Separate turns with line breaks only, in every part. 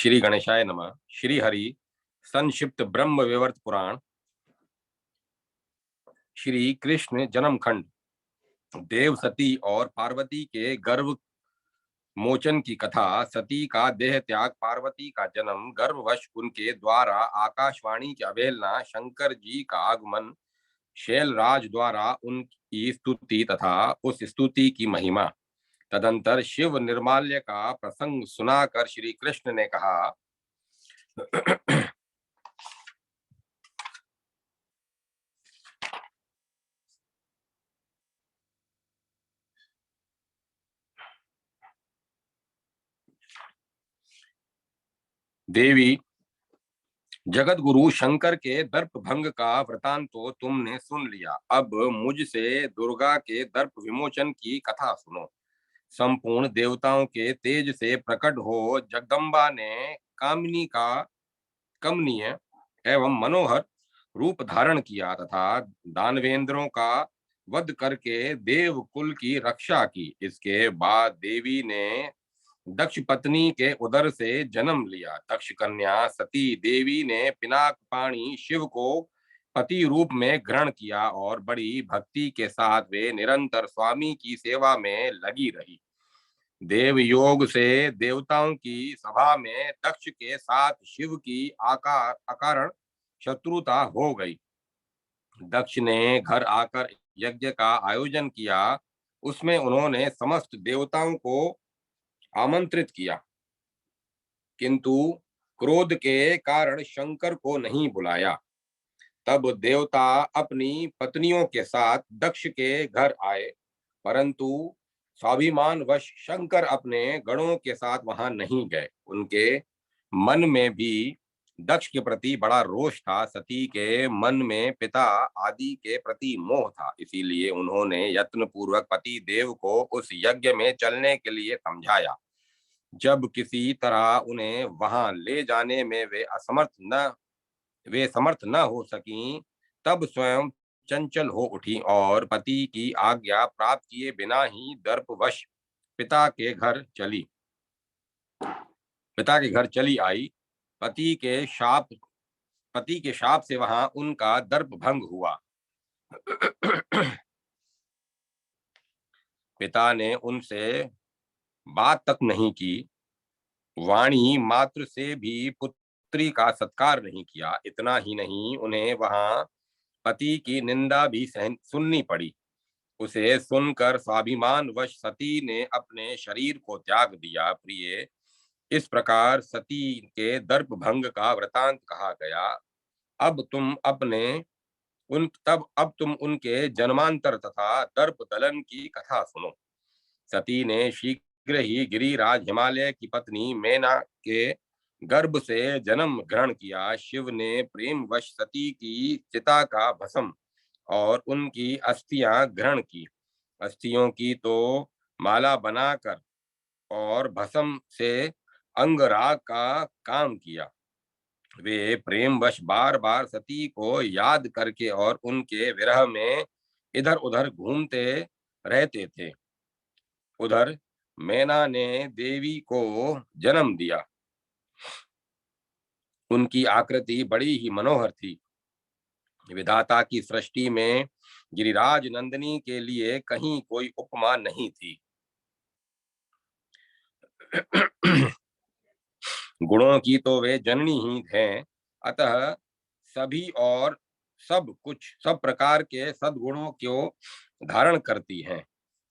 श्री गणेशाय नमः। श्री हरि संक्षिप्त ब्रह्म विवर्त पुराण। श्री कृष्ण जन्म खंड। देव सती और पार्वती के गर्भ मोचन की कथा। सती का देह त्याग, पार्वती का जन्म, गर्भवश उनके द्वारा आकाशवाणी की अवहेलना, शंकर जी का आगमन, शैलराज द्वारा उनकी स्तुति तथा उस स्तुति की महिमा। तदंतर शिव निर्माल्य का प्रसंग सुनाकर श्री कृष्ण ने कहा, देवी, जगत गुरु शंकर के दर्प भंग का वृतांत तो तुमने सुन लिया। अब मुझसे दुर्गा के दर्प विमोचन की कथा सुनो। संपूर्ण देवताओं के तेज से प्रकट हो जगदम्बा ने कामिनी का कमनीय एवं मनोहर रूप धारण किया तथा दानवेंद्रों का वध करके देव कुल की रक्षा की। इसके बाद देवी ने दक्ष पत्नी के उदर से जन्म लिया। दक्ष कन्या सती देवी ने पिनाक पाणी शिव को पति रूप में ग्रहण किया और बड़ी भक्ति के साथ वे निरंतर स्वामी की सेवा में लगी रही। देव योग से देवताओं की सभा में दक्ष के साथ शिव की अकारण शत्रुता हो गई। दक्ष ने घर आकर यज्ञ का आयोजन किया। उसमें उन्होंने समस्त देवताओं को आमंत्रित किया, किंतु क्रोध के कारण शंकर को नहीं बुलाया। तब देवता अपनी पत्नियों के साथ दक्ष के घर आए, परंतु स्वाभिमान वश शंकर अपने गणों के साथ वहां नहीं गए। उनके मन में भी दक्ष के प्रति बड़ा रोष था। सती के मन में पिता आदि के प्रति मोह था, इसीलिए उन्होंने यत्न पूर्वक पति देव को उस यज्ञ में चलने के लिए समझाया। जब किसी तरह उन्हें वहां ले जाने में वे समर्थ न हो सकी, तब स्वयं चंचल हो उठी और पति की आज्ञा प्राप्त किए बिना ही दर्पवश पिता के घर चली आई। पति के शाप से वहां उनका दर्प भंग हुआ। पिता ने उनसे बात तक नहीं की, वाणी मात्र से भी पुत्री का सत्कार नहीं किया। इतना ही नहीं, उन्हें वहां पति की निंदा भी सुननी पड़ी। उसे सुनकर स्वाभिमान वश सती ने अपने शरीर को त्याग दिया। प्रिय, इस प्रकार सती के दर्प भंग का वृतांत कहा गया। अब तुम उनके जन्मांतर तथा दर्प दलन की कथा सुनो। सती ने शीघ्र ही गिरिराज हिमालय की पत्नी मैना के गर्भ से जन्म ग्रहण किया। शिव ने प्रेम वश सती की चिता का भस्म और उनकी अस्थियां ग्रहण की। अस्थियों की तो माला बनाकर और भस्म से अंगराग का काम किया। वे प्रेमवश बार बार सती को याद करके और उनके विरह में इधर उधर घूमते रहते थे। उधर मैना ने देवी को जन्म दिया। उनकी आकृति बड़ी ही मनोहर थी। विधाता की सृष्टि में गिरिराज नंदिनी के लिए कहीं कोई उपमा नहीं थी। गुणों की तो वे जननी ही हैं, अतः सभी और सब प्रकार के सद्गुणों को धारण करती हैं।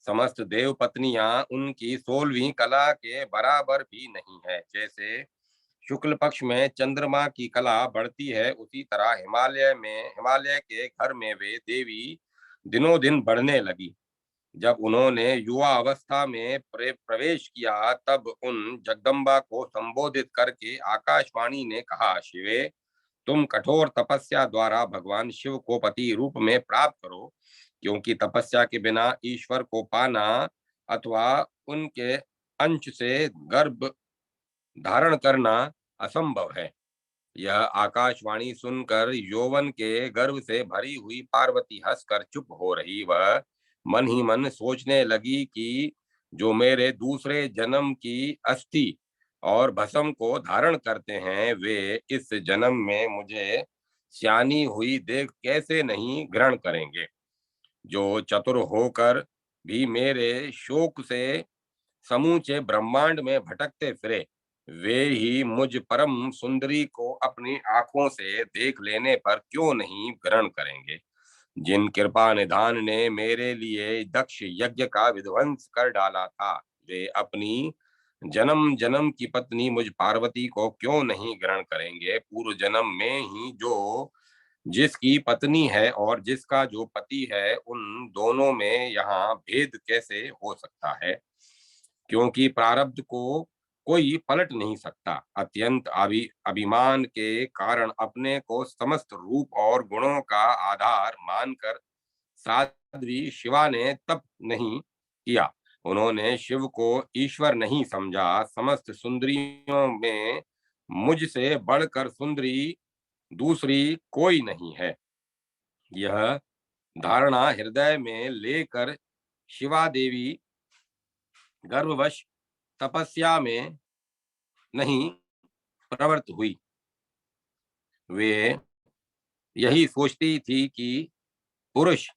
समस्त देव पत्नियां उनकी 16वीं कला के बराबर भी नहीं है। जैसे शुक्ल पक्ष में चंद्रमा की कला बढ़ती है, उसी तरह हिमालय के घर में वे देवी दिनों दिन बढ़ने लगी। जब उन्होंने युवा अवस्था में प्रवेश किया, तब उन जगदम्बा को संबोधित करके आकाशवाणी ने कहा, शिवे, तुम कठोर तपस्या द्वारा भगवान शिव को पति रूप में प्राप्त करो, क्योंकि तपस्या के बिना ईश्वर को पाना अथवा उनके अंश से गर्भ धारण करना असंभव है। यह आकाशवाणी सुनकर यौवन के गर्भ से भरी हुई पार्वती हंसकर चुप हो रही। वह मन ही मन सोचने लगी कि जो मेरे दूसरे जन्म की अस्थि और भस्म को धारण करते हैं, वे इस जन्म में मुझे श्यानी हुई देख कैसे नहीं ग्रहण करेंगे। जो चतुर होकर भी मेरे शोक से समूचे ब्रह्मांड में भटकते फिरे, वे ही मुझ परम सुंदरी को अपनी आंखों से देख लेने पर क्यों नहीं ग्रहण करेंगे। जिन कृपा निधान ने मेरे लिए दक्ष यज्ञ का विध्वंस कर डाला था, वे अपनी जन्म जन्म की पत्नी मुझ पार्वती को क्यों नहीं ग्रहण करेंगे। पूर्व जन्म में ही जो जिसकी पत्नी है और जिसका जो पति है, उन दोनों में यहाँ भेद कैसे हो सकता है। क्योंकि प्रारब्ध को कोई पलट नहीं सकता। अत्यंत अभिमान के कारण अपने को समस्त रूप और गुणों का आधार मानकर साध्वी शिवा ने तप नहीं किया। उन्होंने शिव को ईश्वर नहीं समझा। समस्त सुंदरियों में मुझसे बढ़कर सुंदरी दूसरी कोई नहीं है। यह धारणा हृदय में लेकर शिवा देवी गर्भवश तपस्या में नहीं प्रवृत्त हुई। वे यही सोचती थी कि पुरुष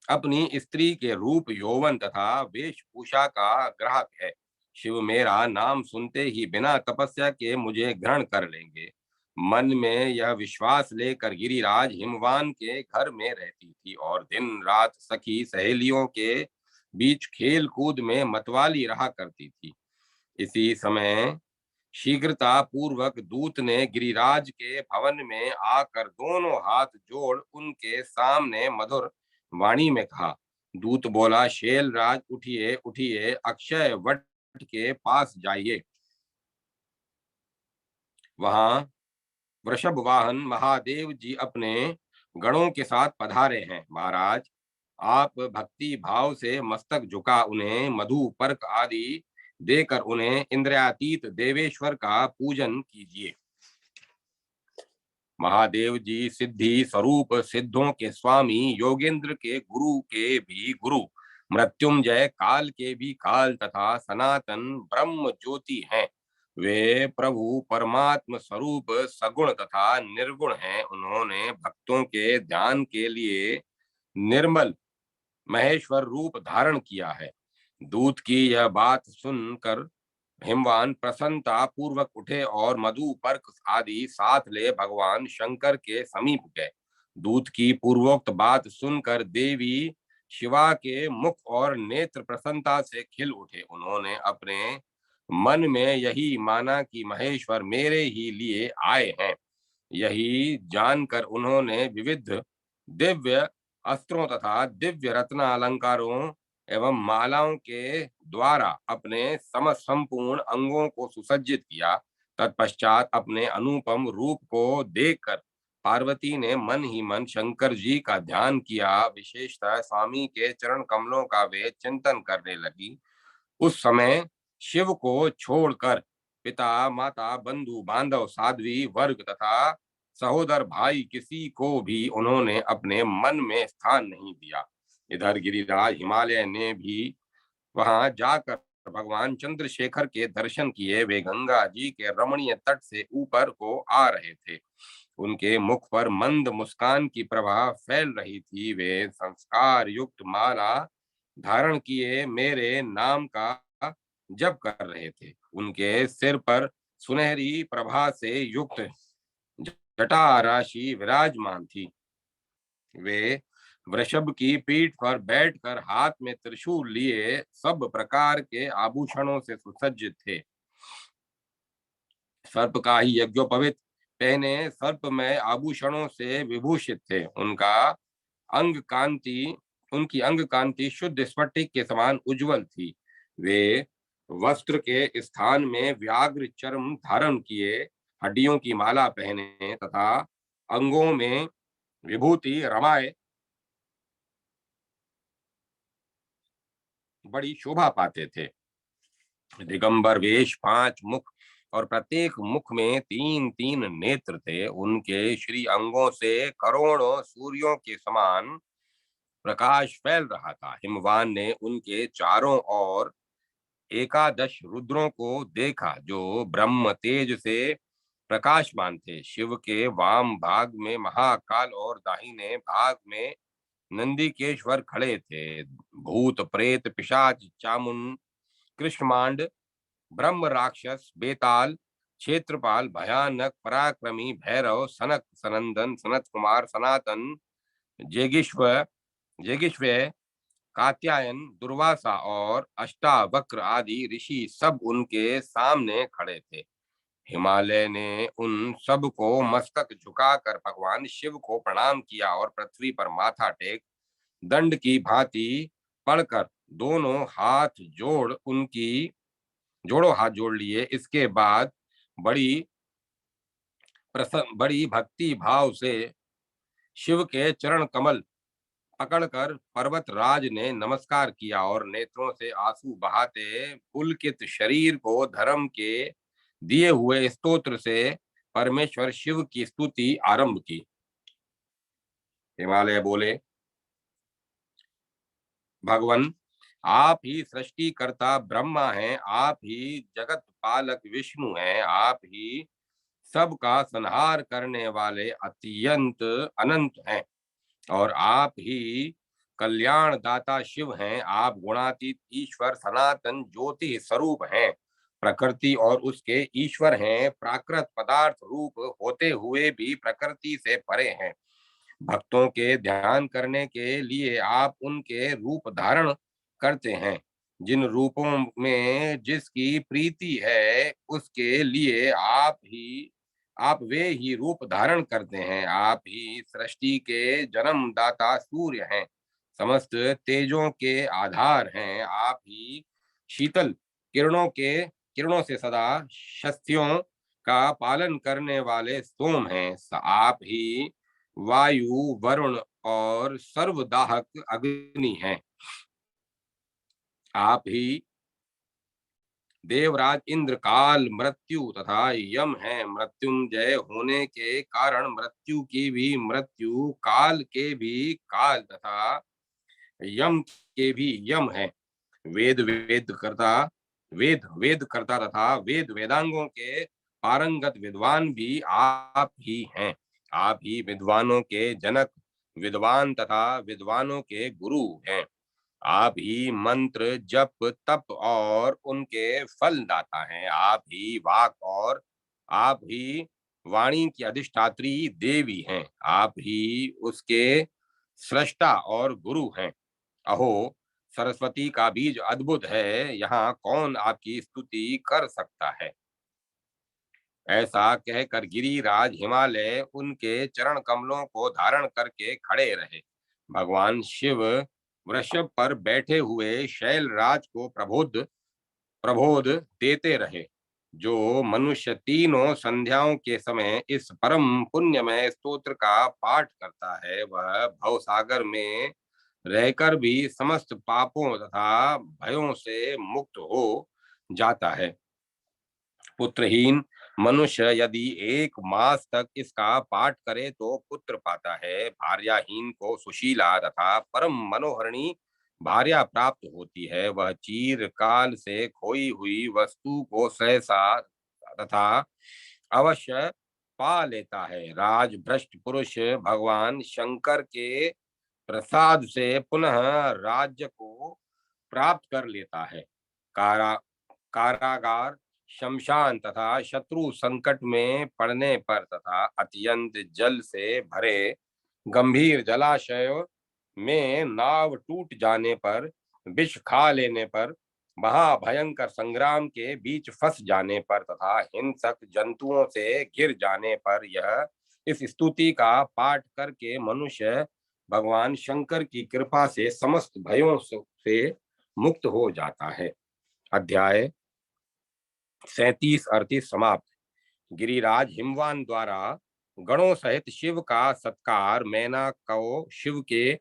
अपनी स्त्री के रूप, यौवन तथा वेशभूषा का ग्राहक है। शिव मेरा नाम सुनते ही बिना तपस्या के मुझे ग्रहण कर लेंगे। मन में यह विश्वास लेकर गिरिराज हिमवान के घर में रहती थी और दिन रात सखी सहेलियों के बीच खेल कूद में मतवाली रहा करती थी। इसी समय शीघ्रता पूर्वक दूत ने गिरिराज के भवन में आकर दोनों हाथ जोड़ उनके सामने मधुर वाणी में कहा। दूत बोला, शैलराज उठिए उठिए, अक्षय वट के पास जाइए। वहां वृषभ वाहन महादेव जी अपने गणों के साथ पधारे हैं। महाराज, आप भक्ति भाव से मस्तक झुका उन्हें मधु पर्क आदि देकर उन्हें इंद्रियातीत देवेश्वर का पूजन कीजिए। महादेव जी सिद्धि स्वरूप, सिद्धों के स्वामी, योगेंद्र के भी गुरु, मृत्युंजय काल के भी काल तथा सनातन ब्रह्म ज्योति हैं। वे प्रभु परमात्म स्वरूप सगुण तथा निर्गुण हैं। उन्होंने भक्तों के ध्यान के लिए निर्मल महेश्वर रूप धारण किया है। दूत की यह बात सुनकर हिमवान प्रसन्नता पूर्वक उठे और मधु पर्क आदि साथ ले भगवान शंकर के समीप गए। दूत की पूर्वोक्त बात सुनकर देवी शिवा के मुख और नेत्र प्रसन्नता से खिल उठे। उन्होंने अपने मन में यही माना कि महेश्वर मेरे ही लिए आए हैं। यही जानकर उन्होंने विविध दिव्य अस्त्रों तथा दिव्य रत्न अलंकारों एवं मालाओं के द्वारा अपने संपूर्ण अंगों को सुसज्जित किया। तत्पश्चात अपने अनुपम रूप को देखकर पार्वती ने मन ही मन शंकर जी का ध्यान किया। विशेषतः स्वामी के चरण कमलों का वे चिंतन करने लगी। उस समय शिव को छोड़कर पिता, माता, बंधु बांधव, साध्वी वर्ग तथा सहोदर भाई किसी को भी उन्होंने अपने मन में स्थान नहीं दिया। इधर गिरिराज हिमालय ने भी वहां जाकर भगवान चंद्रशेखर के दर्शन किए। वे गंगा जी के रमणीय तट से ऊपर को आ रहे थे। उनके मुख पर मंद मुस्कान की प्रभा फैल रही थी। वे संस्कार युक्त माला धारण किए मेरे नाम का जप कर रहे थे। उनके सिर पर सुनहरी प्रभा से युक्त जटा राशि विराजमान थी। वे वृषभ की पीठ पर बैठकर हाथ में त्रिशूल लिए सब प्रकार के आभूषणों से सुसज्जित थे। सर्प का ही यज्ञोपवीत पहने सर्पमय आभूषणों से विभूषित थे। अंग कांति उनकी अंग कांति शुद्ध स्फटिक के समान उज्जवल थी। वे वस्त्र के स्थान में व्याघ्र चर्म धारण किए, हड्डियों की माला पहने तथा अंगों में विभूति रमाए बड़ी शोभा पाते थे। दिगंबर वेश, 5 मुख और प्रत्येक मुख में 3-3 नेत्र थे। उनके श्री अंगों से करोड़ों सूर्यों के समान प्रकाश फैल रहा था। हिमवान ने उनके चारों ओर एकादश रुद्रों को देखा जो ब्रह्म तेज से प्रकाशमान थे। शिव के वाम भाग में महाकाल और दाहिने भाग में नंदिकेश्वर खड़े थे। भूत प्रेत पिशाच चामुंड कृष्णमांड ब्रह्म राक्षस बेताल क्षेत्रपाल भयानक पराक्रमी भैरव सनक सनंदन सनत कुमार सनातन जेगिश्व जेगिश्वय कात्यायन दुर्वासा और अष्टावक्र आदि ऋषि सब उनके सामने खड़े थे। हिमालय ने उन सब को मस्तक झुकाकर भगवान शिव को प्रणाम किया और पृथ्वी पर माथा टेक दंड की भांति पड़कर दोनों हाथ जोड़ उनकी जोड़ो हाथ जोड़ लिए। इसके बाद बड़ी बड़ी भक्ति भाव से शिव के चरण कमल पकड़कर पर्वत राज ने नमस्कार किया और नेत्रों से आंसू बहाते पुलकित शरीर को धर्म के दिए हुए स्तोत्र से परमेश्वर शिव की स्तुति आरंभ की। हिमालय बोले, भगवान आप ही सृष्टि करता ब्रह्मा हैं, आप ही जगत पालक विष्णु हैं, आप ही सबका संहार करने वाले अत्यंत अनंत हैं और आप ही कल्याण दाता शिव हैं। आप गुणातीत ईश्वर सनातन ज्योति स्वरूप हैं, प्रकृति और उसके ईश्वर हैं, प्राकृत पदार्थ रूप होते हुए भी प्रकृति से परे हैं। भक्तों के ध्यान करने के लिए आप उनके रूप धारण करते हैं। जिन रूपों में जिसकी प्रीति है उसके लिए आप वे ही रूप धारण करते हैं। आप ही सृष्टि के जन्मदाता सूर्य हैं, समस्त तेजों के आधार हैं। आप ही शीतल किरणों से सदा शस्त्रों का पालन करने वाले सोम हैं। आप ही वायु वरुण और सर्वदाहक अग्नि हैं। आप ही देवराज इंद्र काल मृत्यु तथा यम है। मृत्युंजय होने के कारण मृत्यु की भी मृत्यु, काल के भी काल तथा यम के भी यम है। वेद करता तथा वेद वेदांगों के पारंगत विद्वान भी आप ही हैं। आप ही विद्वानों के जनक, विद्वान तथा विद्वानों के गुरु हैं। आप ही मंत्र जप तप और उनके फल दाता हैं। आप ही वाक और आप ही वाणी की अधिष्ठात्री देवी हैं। आप ही उसके सृष्टा और गुरु हैं। अहो सरस्वती का बीज अद्भुत है, यहाँ कौन आपकी स्तुति कर सकता है। ऐसा कहकर गिरिराज हिमालय उनके चरण कमलों को धारण करके खड़े रहे। भगवान शिव वृषभ पर बैठे हुए शैलराज को प्रबोध देते रहे। जो मनुष्य तीनों संध्याओं के समय इस परम पुण्यमय स्तोत्र का पाठ करता है वह भवसागर में रहकर भी समस्त पापों तथा भयों से मुक्त हो जाता है। पुत्रहीन मनुष्य यदि 1 मास तक इसका पाठ करे तो पुत्र पाता है। भार्याहीन को सुशीला तथा परम मनोहरणी भार्या प्राप्त होती है। वह चिरकाल से खोई हुई वस्तु को सहसा तथा अवश्य पा लेता है। राजभ्रष्ट पुरुष भगवान शंकर के प्रसाद से पुनः राज्य को प्राप्त कर लेता है। कारा कारागार, शमशान तथा शत्रु संकट में पड़ने पर तथा अत्यंत जल से भरे गंभीर जलाशय में नाव टूट जाने पर, विष खा लेने पर, महाभयंकर संग्राम के बीच फंस जाने पर तथा हिंसक जंतुओं से घिर जाने पर यह इस स्तुति का पाठ करके मनुष्य भगवान शंकर की कृपा से समस्त भयों से मुक्त हो जाता है। अध्याय 37-38 समाप्त। गिरिराज हिमवान द्वारा गणों सहित शिव का सत्कार, मैना को शिव के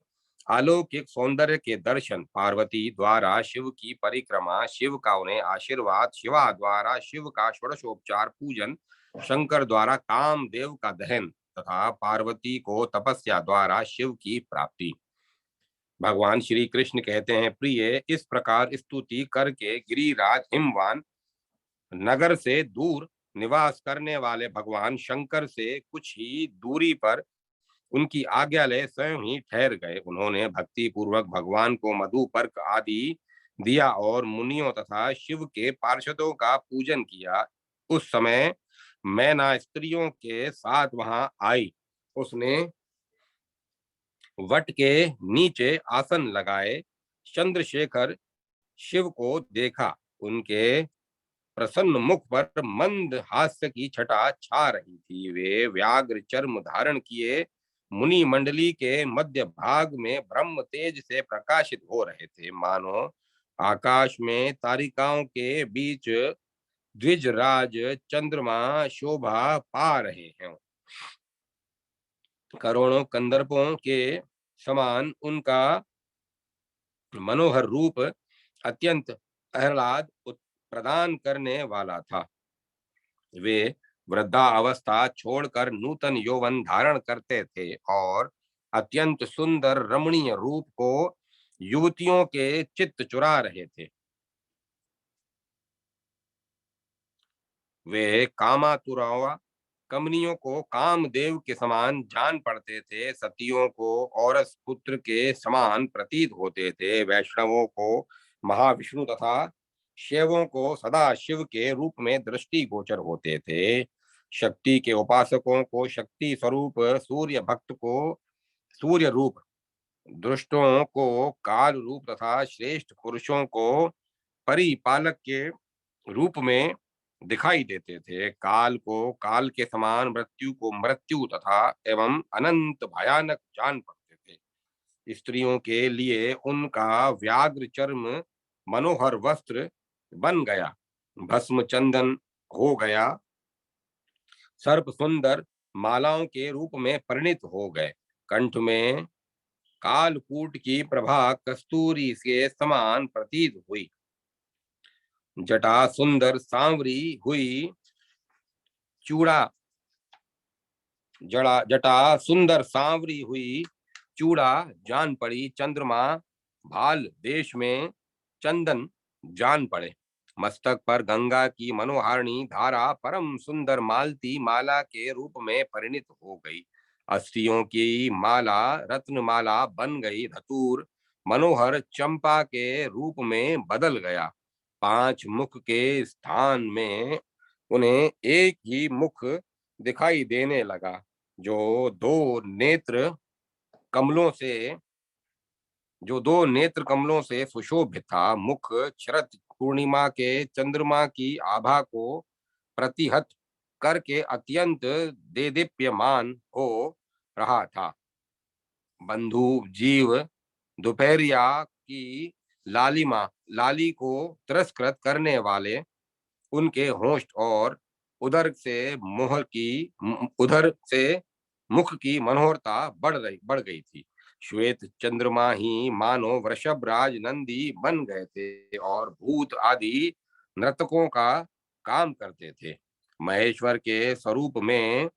अलौकिक सौंदर्य के दर्शन, पार्वती द्वारा शिव की परिक्रमा, शिव का उन्हें आशीर्वाद, शिवा द्वारा शिव का षोडशोपचार पूजन, शंकर द्वारा कामदेव का दहन तथा पार्वती को तपस्या द्वारा शिव की प्राप्ति। भगवान श्री कृष्ण कहते हैं, प्रिय, इस प्रकार स्तुति करके गिरिराज हिमवान नगर से दूर निवास करने वाले भगवान शंकर से कुछ ही दूरी पर उनकी आज्ञा ले स्वयं ही ठहर गए। उन्होंने भक्ति पूर्वक भगवान को मधु पर्क आदि दिया और मुनियों तथा शिव के पार्षदों का पूजन किया। उस समय मैना स्त्रियों के साथ वहां आई। उसने वट के नीचे आसन लगाए चंद्रशेखर शिव को देखा। उनके प्रसन्न मुख पर मंद हास्य की छटा छा रही थी। वे व्याघ्र चर्म धारण किए मुनि मंडली के मध्य भाग में ब्रह्म तेज से प्रकाशित हो रहे थे, मानो आकाश में तारिकाओं के बीच द्विजराज चंद्रमा शोभा पा रहे हैं। करोड़ों कंदर्पों के समान उनका मनोहर रूप अत्यंत आह्लाद प्रदान करने वाला था। वे वृद्धावस्था छोड़कर नूतन यौवन धारण करते थे और अत्यंत सुंदर रमणीय रूप को युवतियों के चित्त चुरा रहे थे। वे कामातुरावा कमनियों को कामदेव के समान जान पड़ते थे, सतियों को औरस पुत्र के समान प्रतीत होते थे, वैष्णवों को महाविष्णु तथा शैवों को सदा शिव के रूप में दृष्टि गोचर होते थे। शक्ति के उपासकों को शक्ति स्वरूप, सूर्य भक्त को सूर्य रूप, दुष्टों को काल रूप तथा श्रेष्ठ पुरुषों को परिपालक के रूप में दिखाई देते थे। काल को काल के समान, मृत्यु को मृत्यु तथा एवं अनंत भयानक जान पड़ते थे। स्त्रियों के लिए उनका व्याघ्र चर्म मनोहर वस्त्र बन गया, भस्म चंदन हो गया, सर्प सुंदर मालाओं के रूप में परिणित हो गए। कंठ में कालकूट की प्रभा कस्तूरी के समान प्रतीत हुई। जटा सुंदर सांवरी हुई चूड़ा जड़ा जटा सुंदर सांवरी हुई चूड़ा जान पड़ी। चंद्रमा भाल देश में चंदन जान पड़े। मस्तक पर गंगा की मनोहारिणी धारा परम सुंदर मालती माला के रूप में परिणित हो गई। अस्थियों की माला रत्नमाला बन गई। धतूर मनोहर चंपा के रूप में बदल गया। 5 मुख के स्थान में उन्हें एक ही मुख दिखाई देने लगा, जो दो नेत्र कमलों से सुशोभित था। मुख शरद पूर्णिमा के चंद्रमा की आभा को प्रतिहत करके अत्यंत देदीप्यमान हो रहा था। बंधु जीव दोपहरिया की लाली को तिरस्कृत करने वाले उनके होंठ और उधर से मुख की मनोहरता बढ़ गई थी। श्वेत चंद्रमा ही मानो वृषभ राज नंदी बन गए थे और भूत आदि नर्तकों का काम करते थे। महेश्वर के स्वरूप में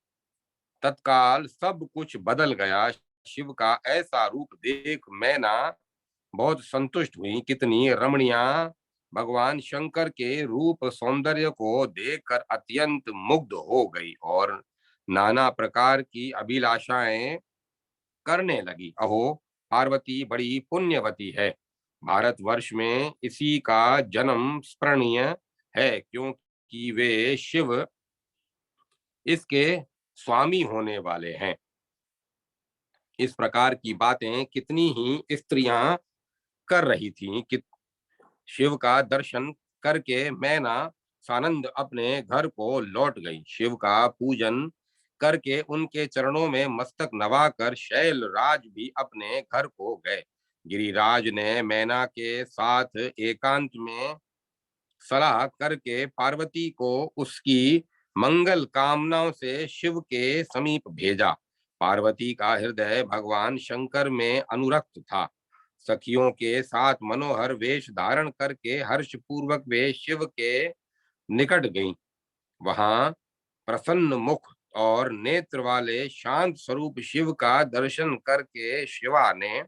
तत्काल सब कुछ बदल गया। शिव का ऐसा रूप देख मैना बहुत संतुष्ट हुई। कितनी रमणिया भगवान शंकर के रूप सौंदर्य को देखकर अत्यंत मुग्ध हो गई और नाना प्रकार की अभिलाषाएं करने लगी। अहो, पार्वती बड़ी पुण्यवती है। भारतवर्ष में इसी का जन्म स्मरणीय है, क्योंकि वे शिव इसके स्वामी होने वाले हैं। इस प्रकार की बातें कितनी ही स्त्रियां कर रही थीं कि शिव का दर्शन करके मैना सानंद अपने घर को लौट गई। शिव का पूजन करके उनके चरणों में मस्तक नवाकर शैल राज भी अपने घर को गए। गिरिराज ने मैना के साथ एकांत में सलाह करके पार्वती को उसकी मंगल कामनाओं से शिव के समीप भेजा। पार्वती का हृदय भगवान शंकर में अनुरक्त था। सखियों के साथ मनोहर वेश धारण करके हर्ष पूर्वक वे शिव के निकट गईं। वहां प्रसन्न मुख और नेत्र वाले शांत स्वरूप शिव का दर्शन करके शिवा ने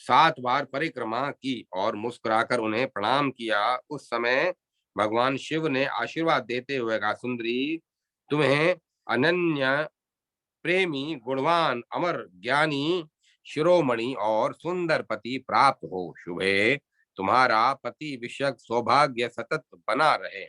7 बार परिक्रमा की और मुस्कुराकर उन्हें प्रणाम किया। उस समय भगवान शिव ने आशीर्वाद देते हुए कहा, सुंदरी, तुम्हें अनन्य प्रेमी, गुणवान, अमर, ज्ञानी, शिरोमणि और सुंदर पति प्राप्त हो। शुभे, तुम्हारा पति विषयक सौभाग्य सतत बना रहे।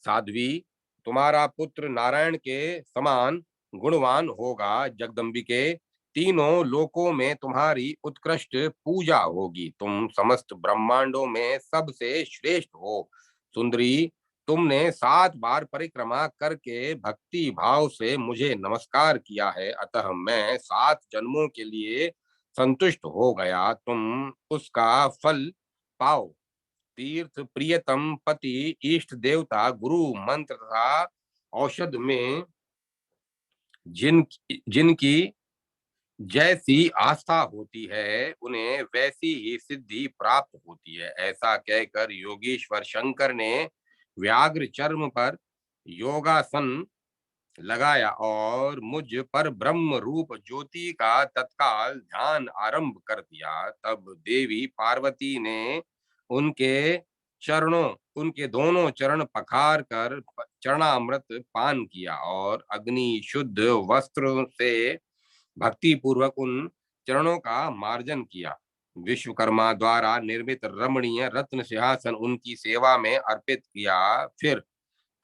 साध्वी, तुम्हारा पुत्र नारायण के समान गुणवान होगा। जगदम्बिके, तीनों लोकों में तुम्हारी उत्कृष्ट पूजा होगी। तुम समस्त ब्रह्मांडों में सबसे श्रेष्ठ हो। सुंदरी, तुमने 7 बार परिक्रमा करके भक्ति भाव से मुझे नमस्कार किया है, अतः मैं 7 जन्मों के लिए संतुष्ट हो गया। तुम उसका फल पाओ। तीर्थ, प्रियतम, पति, इष्ट देवता, गुरु, मंत्र तथा औषध में जिन जिनकी जैसी आस्था होती है, उन्हें वैसी ही सिद्धि प्राप्त होती है। ऐसा कहकर योगेश्वर शंकर ने व्याघ्र चर्म पर योगासन लगाया और मुझ पर ब्रह्म रूप ज्योति का तत्काल ध्यान आरंभ कर दिया। तब देवी पार्वती ने उनके चरणों उनके दोनों चरण पखार कर चरणामृत पान किया और अग्नि शुद्ध वस्त्र से भक्ति पूर्वक उन चरणों का मार्जन किया। विश्वकर्मा द्वारा निर्मित रमणीय रत्न सिंहासन उनकी सेवा में अर्पित किया। फिर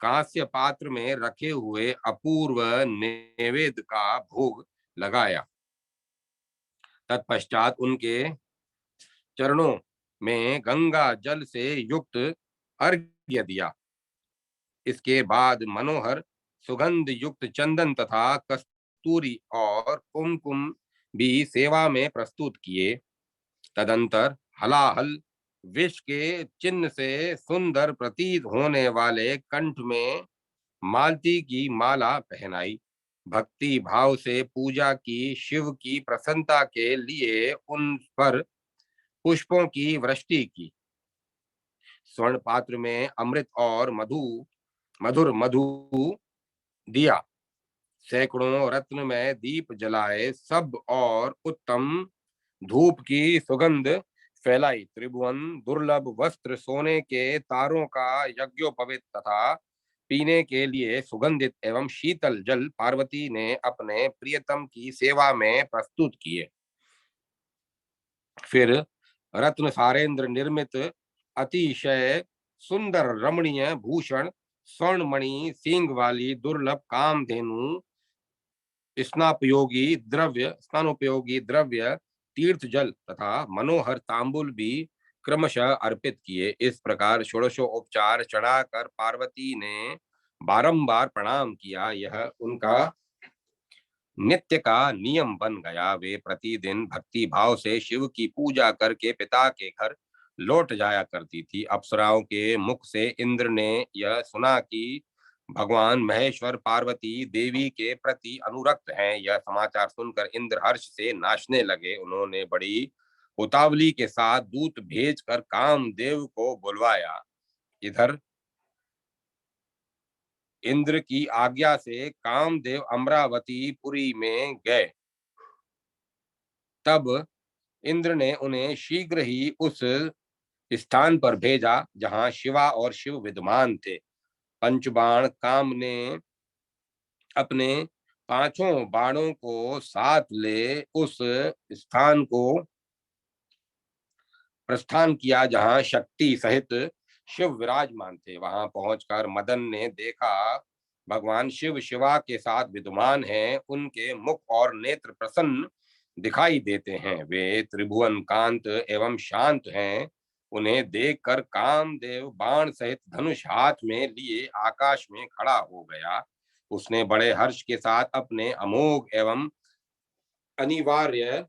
कांस्य पात्र में रखे हुए अपूर्व नैवेद्य का भोग लगाया। तत्पश्चात उनके चरणों में गंगा जल से युक्त अर्घ्य दिया। इसके बाद मनोहर सुगंध युक्त चंदन तथा कस्तूरी और कुमकुम भी सेवा में प्रस्तुत किए। तदंतर हलाहल विष के चिन्ह से सुंदर प्रतीत होने वाले कंठ में मालती की माला पहनाई। भक्ति भाव से पूजा की। शिव की प्रसन्नता के लिए उन पर पुष्पों की वृष्टि की। स्वर्ण पात्र में अमृत और मधुर मधु दिया। सैकड़ों रत्न में दीप जलाए सब और उत्तम धूप की सुगंध फैलाई। त्रिभुवन दुर्लभ वस्त्र, सोने के तारों का यज्ञोपवीत तथा पीने के लिए सुगंधित एवं शीतल जल पार्वती ने अपने प्रियतम की सेवा में प्रस्तुत किए। फिर रत्न सारेंद्र निर्मित अतिशय सुंदर रमणीय भूषण, स्वर्णमणि सींग वाली दुर्लभ कामधेनु, स्नानोपयोगी द्रव्य, तीर्थ जल तथा मनोहर तांबुल भी क्रमशः अर्पित किए। इस प्रकार षोडशोपचार चढ़ाकर पार्वती ने बारंबार प्रणाम किया। यह उनका नित्य का नियम बन गया। वे प्रतिदिन भक्ति भाव से शिव की पूजा करके पिता के घर लौट जाया करती थी। अप्सराओं के मुख से इंद्र ने यह सुना कि भगवान महेश्वर पार्वती देवी के प्रति अनुरक्त हैं। यह समाचार सुनकर इंद्र हर्ष से नाचने लगे। उन्होंने बड़ी उतावली के साथ दूत भेजकर कामदेव को बुलवाया। इधर इंद्र की आज्ञा से कामदेव अमरावती पुरी में गए। तब इंद्र ने उन्हें शीघ्र ही उस स्थान पर भेजा जहां शिवा और शिव विद्यमान थे। पंचबाण काम ने अपने पांचों बाणों को साथ ले उस स्थान को प्रस्थान किया जहां शक्ति सहित शिव विराजमान थे। वहां पहुंचकर मदन ने देखा भगवान शिव शिवा के साथ विद्यमान हैं। उनके मुख और नेत्र प्रसन्न दिखाई देते हैं। वे त्रिभुवन कांत एवं शांत हैं। उन्हें देखकर कामदेव बाण सहित धनुष हाथ में लिए आकाश में खड़ा हो गया। उसने बड़े हर्ष के साथ अपने अमोघ एवं अनिवार्य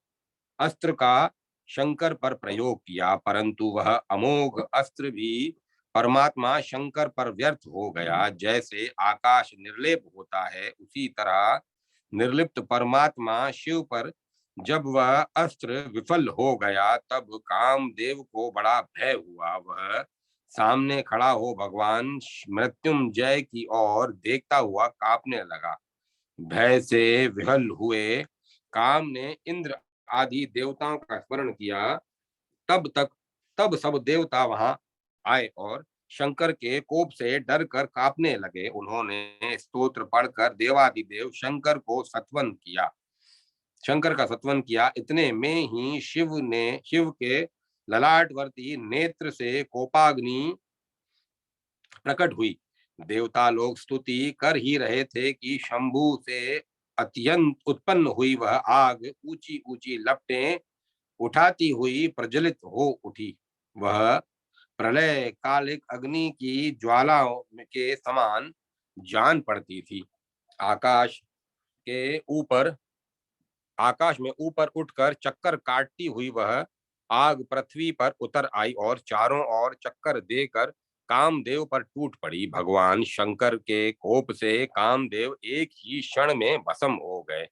अस्त्र का शंकर पर प्रयोग किया, परंतु वह अमोघ अस्त्र भी परमात्मा शंकर पर व्यर्थ हो गया। जैसे आकाश निर्लेप होता है, उसी तरह निर्लिप्त परमात्मा शिव पर जब वह अस्त्र विफल हो गया, तब कामदेव को बड़ा भय हुआ। वह सामने खड़ा हो भगवान मृत्युंजय की ओर देखता हुआ कांपने लगा। भय से विहल हुए काम ने इंद्र आदि देवताओं का स्मरण किया, तब सब देवता वहां आए और शंकर के कोप से डर कर कांपने लगे। उन्होंने स्तोत्र पढ़कर देवादिदेव शंकर का सत्वन किया। इतने में ही शिव के ललाटवर्ती नेत्र से कोपाग्नि प्रकट हुई। देवता लोग स्तुति कर ही रहे थे कि शंभु से अत्यंत उत्पन्न हुई वह आग ऊंची ऊंची लपटें उठाती हुई प्रज्वलित हो उठी। वह प्रलय कालिक अग्नि की ज्वालाओं के समान जान पड़ती थी। आकाश के ऊपर आकाश में ऊपर उठकर चक्कर काटती हुई वह आग पृथ्वी पर उतर आई और चारों ओर चक्कर देकर कामदेव पर टूट पड़ी। भगवान शंकर के कोप से कामदेव एक ही क्षण में भस्म हो गए।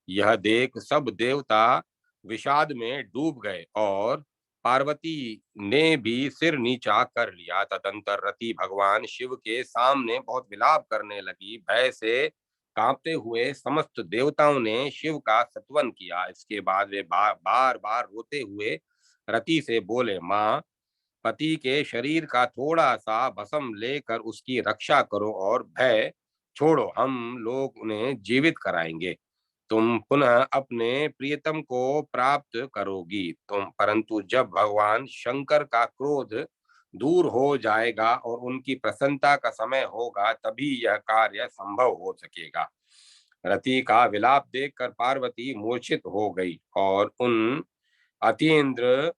यह देख सब देवता विषाद में डूब गए और पार्वती ने भी सिर नीचा कर लिया। तदंतर रति भगवान शिव के सामने बहुत विलाप करने लगी। भय से कांपते हुए समस्त देवताओं ने शिव का स्तवन किया। इसके बाद वे बार बार रोते हुए रति से बोले, माँ, पति के शरीर का थोड़ा सा भस्म लेकर उसकी रक्षा करो और भय छोड़ो, हम लोग उन्हें जीवित कराएंगे। तुम पुनः अपने प्रियतम को प्राप्त करोगी। परंतु जब भगवान शंकर का क्रोध दूर हो जाएगा और उनकी प्रसन्नता का समय होगा, तभी यह कार्य संभव हो सकेगा। रति का विलाप देखकर पार्वती मूर्छित हो गई और उन अतीन्द्र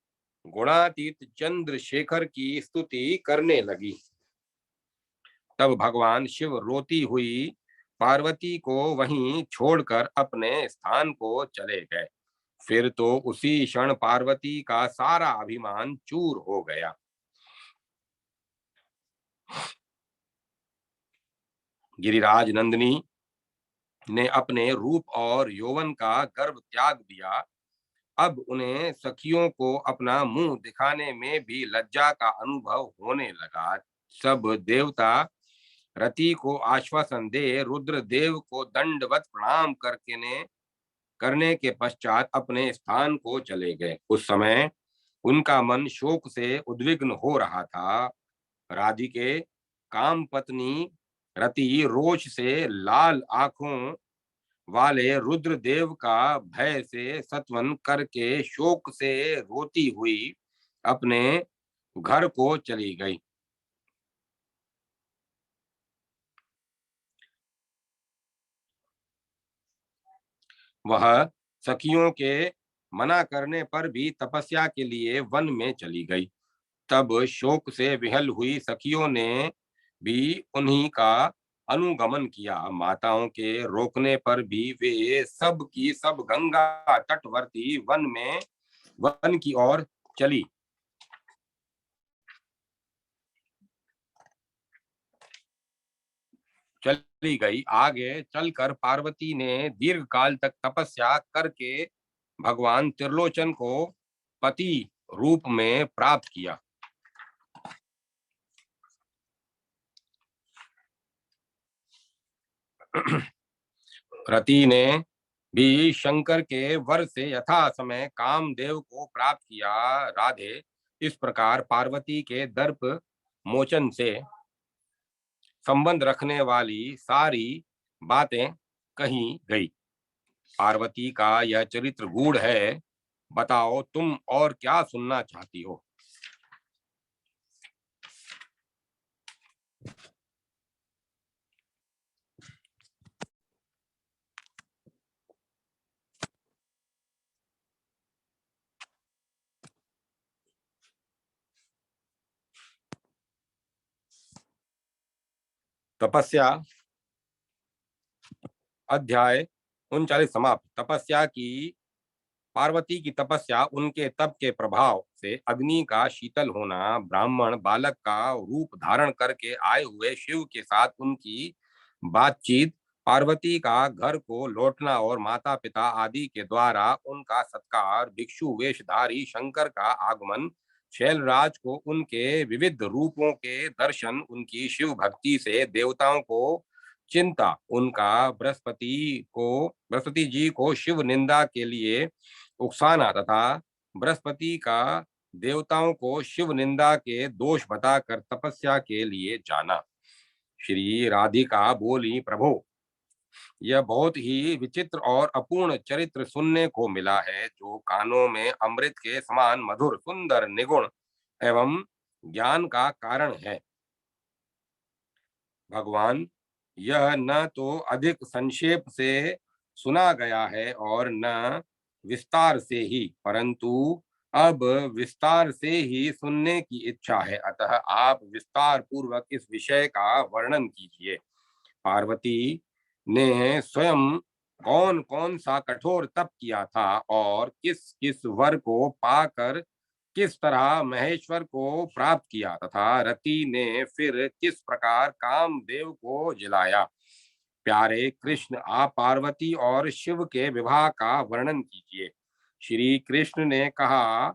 गुणातीत चंद्रशेखर की स्तुति करने लगी। तब भगवान शिव रोती हुई पार्वती को वहीं छोड़कर अपने स्थान को चले गए। फिर तो उसी क्षण पार्वती का सारा अभिमान चूर हो गया। गिरिराज नंदिनी ने अपने रूप और यौवन का गर्व त्याग दिया। अब उन्हें सखियों को अपना मुंह दिखाने में भी लज्जा का अनुभव होने लगा। सब देवता रति को आश्वासन दे रुद्रदेव को दंडवत प्रणाम करने के पश्चात अपने स्थान को चले गए। उस समय उनका मन शोक से उद्विग्न हो रहा था। राधिके काम पत्नी रति रोष से लाल आंखों वाले रुद्रदेव का भय से सत्वन करके शोक से रोती हुई अपने घर को चली गई। वह सखियों के मना करने पर भी तपस्या के लिए वन में चली गई। तब शोक से विहल हुई सखियों ने भी उन्हीं का अनुगमन किया। माताओं के रोकने पर भी वे सब की सब गंगा तटवर्ती वन की ओर चली चली गई। आगे चलकर पार्वती ने दीर्घ काल तक तपस्या करके भगवान त्रिलोचन को पति रूप में प्राप्त किया। रति ने भी शंकर के वर से यथा समय कामदेव को प्राप्त किया। राधे, इस प्रकार पार्वती के दर्प मोचन से संबंध रखने वाली सारी बातें कही गई। पार्वती का यह चरित्र गूढ़ है। बताओ तुम और क्या सुनना चाहती हो। तपस्या अध्याय 39 समाप्त। तपस्या की पार्वती की तपस्या, उनके तप के प्रभाव से अग्नि का शीतल होना, ब्राह्मण बालक का रूप धारण करके आए हुए शिव के साथ उनकी बातचीत, पार्वती का घर को लौटना और माता पिता आदि के द्वारा उनका सत्कार, भिक्षु वेशधारी शंकर का आगमन, शैलराज को उनके विविध रूपों के दर्शन, उनकी शिव भक्ति से देवताओं को चिंता, उनका बृहस्पति जी को शिव निंदा के लिए उकसाना तथा बृहस्पति का देवताओं को शिव निंदा के दोष बताकर तपस्या के लिए जाना। श्री राधिका बोली, प्रभो, यह बहुत ही विचित्र और अपूर्ण चरित्र सुनने को मिला है, जो कानों में अमृत के समान मधुर, सुंदर, निगुण एवं ज्ञान का कारण है। भगवान, यह न तो अधिक संक्षेप से सुना गया है और न विस्तार से ही, परंतु अब विस्तार से ही सुनने की इच्छा है। अतः आप विस्तार पूर्वक इस विषय का वर्णन कीजिए। पार्वती ने स्वयं कौन कौन सा कठोर तप किया था और किस किस वर को पाकर किस तरह महेश्वर को प्राप्त किया, तथा रति ने फिर किस प्रकार कामदेव को जिलाया। प्यारे कृष्ण, आप पार्वती और शिव के विवाह का वर्णन कीजिए। श्री कृष्ण ने कहा,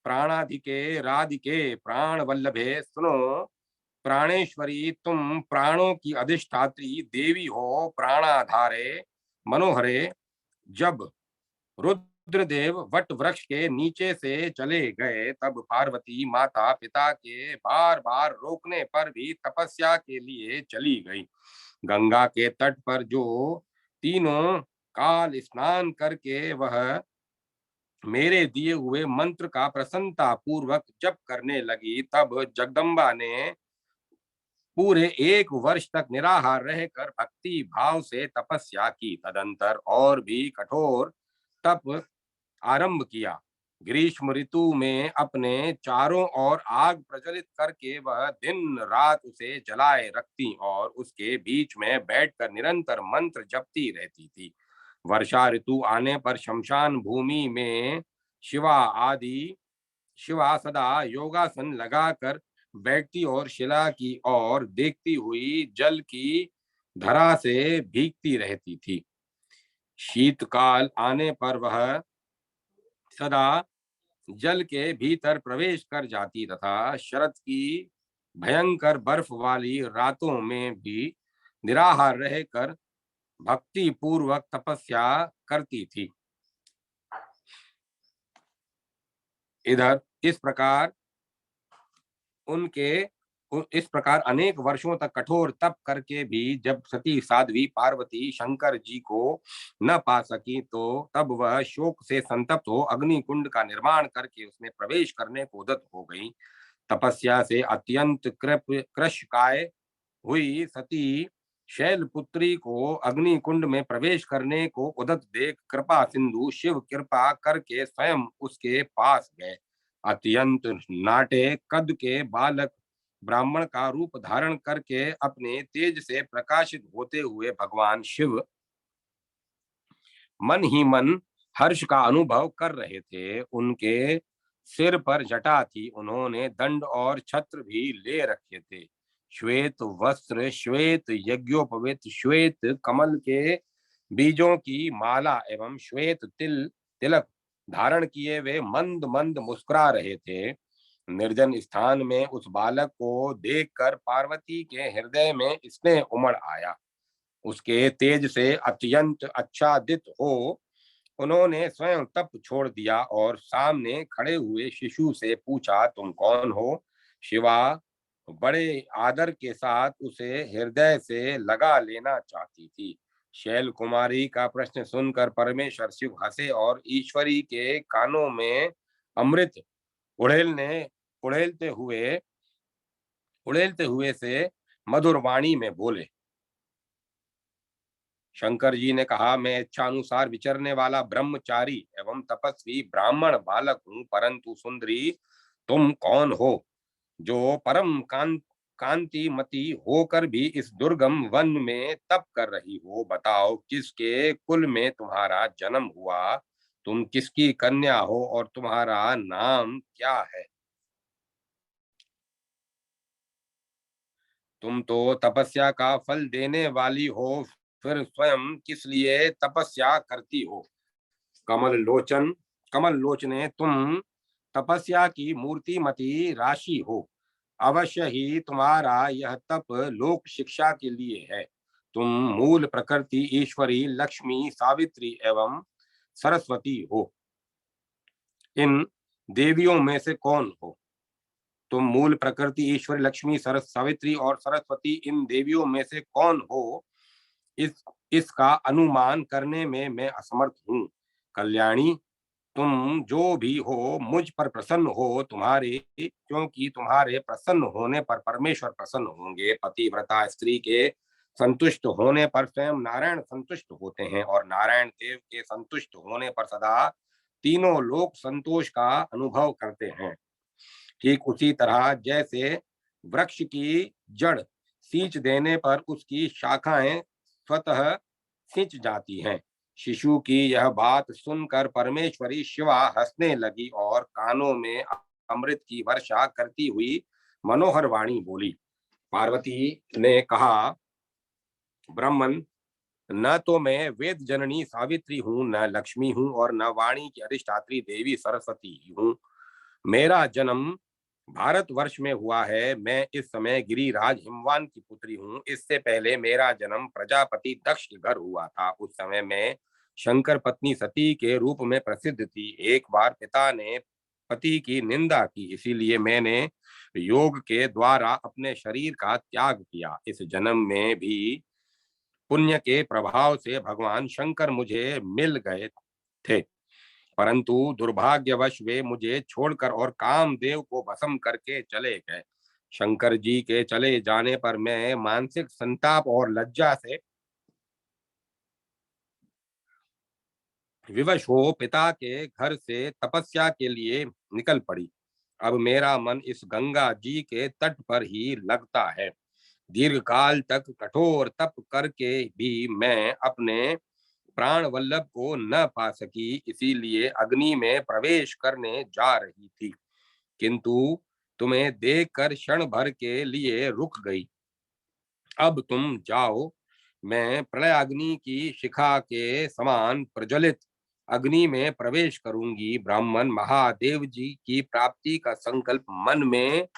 प्राणाधिके राधिके प्राण वल्लभे सुनो, प्राणेश्वरी तुम प्राणों की अधिष्ठात्री देवी हो। प्राणाधारे मनोहरे, जब रुद्रदेव वट वृक्ष के नीचे से चले गए, तब पार्वती माता पिता के बार बार रोकने पर भी तपस्या के लिए चली गई। गंगा के तट पर जो तीनों काल स्नान करके वह मेरे दिए हुए मंत्र का प्रसन्नता पूर्वक जप करने लगी, तब जगदम्बा ने पूरे 1 वर्ष तक निराहार रहकर भक्ति भाव से तपस्या की। तदंतर और भी कठोर तप आरंभ किया। ग्रीष्म ऋतु में अपने चारों ओर आग प्रज्वलित करके वह दिन रात उसे जलाए रखती और उसके बीच में बैठकर निरंतर मंत्र जपती रहती थी। वर्षा ऋतु आने पर शमशान भूमि में शिवा आदि शिवा सदा योगासन लगाकर बैठती और शिला की ओर देखती हुई जल की धरा से भीगती रहती थी। शीतकाल आने पर वह सदा जल के भीतर प्रवेश कर जाती तथा शरद की भयंकर बर्फ वाली रातों में भी निराहार रहकर भक्ति पूर्वक तपस्या करती थी। इधर इस प्रकार अनेक वर्षों तक कठोर तप करके भी जब सती साध्वी पार्वती शंकर जी को न पा सकी, तो तब वह शोक से संतप्त हो अग्नि कुंड का निर्माण करके उसमें प्रवेश करने को उद्यत हो गई। तपस्या से अत्यंत कृशकाय हुई सती शैलपुत्री को अग्नि कुंड में प्रवेश करने को उद्यत देख कृपा सिंधु शिव कृपा करके स्वयं उसके पास गए। अत्यंत नाटे कद के बालक ब्राह्मण का रूप धारण करके अपने तेज से प्रकाशित होते हुए भगवान शिव मन ही मन हर्ष का अनुभव कर रहे थे। उनके सिर पर जटा थी, उन्होंने दंड और छत्र भी ले रखे थे। श्वेत वस्त्र, श्वेत यज्ञोपवीत, श्वेत कमल के बीजों की माला एवं श्वेत तिलक धारण किए वे मंद मंद मुस्कुरा रहे थे। निर्जन स्थान में उस बालक को देखकर पार्वती के हृदय में स्नेह उमड़ आया। उसके तेज से अत्यंत आच्छादित हो उन्होंने स्वयं तप छोड़ दिया और सामने खड़े हुए शिशु से पूछा, तुम कौन हो? शिवा बड़े आदर के साथ उसे हृदय से लगा लेना चाहती थी। शैल कुमारी का प्रश्न सुनकर परमेश्वर शिव हंसे और ईश्वरी के कानों में अमृत उड़ेलने उड़ेलते हुए उड़ेलते हुए से मधुर वाणी में बोले। शंकर जी ने कहा, मैं इच्छा अनुसार विचरने वाला ब्रह्मचारी एवं तपस्वी ब्राह्मण बालक हूँ, परंतु सुंदरी तुम कौन हो जो परम कांतिमती होकर भी इस दुर्गम वन में तप कर रही हो? बताओ, किसके कुल में तुम्हारा जन्म हुआ? तुम किसकी कन्या हो और तुम्हारा नाम क्या है? तुम तो तपस्या का फल देने वाली हो, फिर स्वयं किस लिए तपस्या करती हो? कमल लोचन कमल लोचने, तुम तपस्या की मूर्तिमती राशि हो। अवश्य ही तुम्हारा यह तप लोक शिक्षा के लिए है। तुम मूल प्रकृति ईश्वरी लक्ष्मी, सावित्री एवं सरस्वती हो। इन देवियों में से कौन हो? तुम मूल प्रकृति ईश्वर लक्ष्मी सरस सावित्री और सरस्वती इन देवियों में से कौन हो? इस इसका अनुमान करने में मैं असमर्थ हूँ। कल्याणी, तुम जो भी हो मुझ पर प्रसन्न हो, तुम्हारे क्योंकि तुम्हारे प्रसन्न होने पर परमेश्वर प्रसन्न होंगे। पतिव्रता स्त्री के संतुष्ट होने पर स्वयं नारायण संतुष्ट होते हैं और नारायण देव के संतुष्ट होने पर सदा तीनों लोग संतोष का अनुभव करते हैं। ठीक उसी तरह जैसे वृक्ष की जड़ सींच देने पर उसकी शाखाएं स्वतः सिंच जाती हैं। शिशु की यह बात सुनकर परमेश्वरी शिवा हंसने लगी और कानों में अमृत की वर्षा करती हुई मनोहर वाणी बोली। पार्वती ने कहा, ब्राह्मण, न तो मैं वेद जननी सावित्री हूँ, न लक्ष्मी हूँ और न वाणी की अधिष्ठात्री देवी सरस्वती हूँ। मेरा जन्म भारतवर्ष में हुआ है। मैं इस समय गिरिराज हिमवान की पुत्री हूँ। इससे पहले मेरा जन्म प्रजापति दक्ष के घर हुआ था। उस समय मैं शंकर पत्नी सती के रूप में प्रसिद्ध थी। एक बार पिता ने पति की निंदा की, इसीलिए मैंने योग के द्वारा अपने शरीर का त्याग किया। इस जन्म में भी पुण्य के प्रभाव से भगवान शंकर मुझे मिल गए थे, परंतु दुर्भाग्यवश वे मुझे छोड़कर और कामदेव को भस्म करके चले गए। शंकर जी के चले जाने पर मैं मानसिक संताप और लज्जा से विवश हो पिता के घर से तपस्या के लिए निकल पड़ी। अब मेरा मन इस गंगा जी के तट पर ही लगता है। दीर्घ काल तक कठोर तप करके भी मैं अपने प्राण वल्लभ को न पा सकी, इसीलिए अग्नि में प्रवेश करने जा रही थी, किंतु तुम्हें देखकर क्षण भर के लिए रुक गई। अब तुम जाओ, मैं प्रलयाग्नि की शिखा के समान प्रज्वलित अग्नि में प्रवेश करूंगी। ब्राह्मण, महादेव जी की प्राप्ति का संकल्प मन में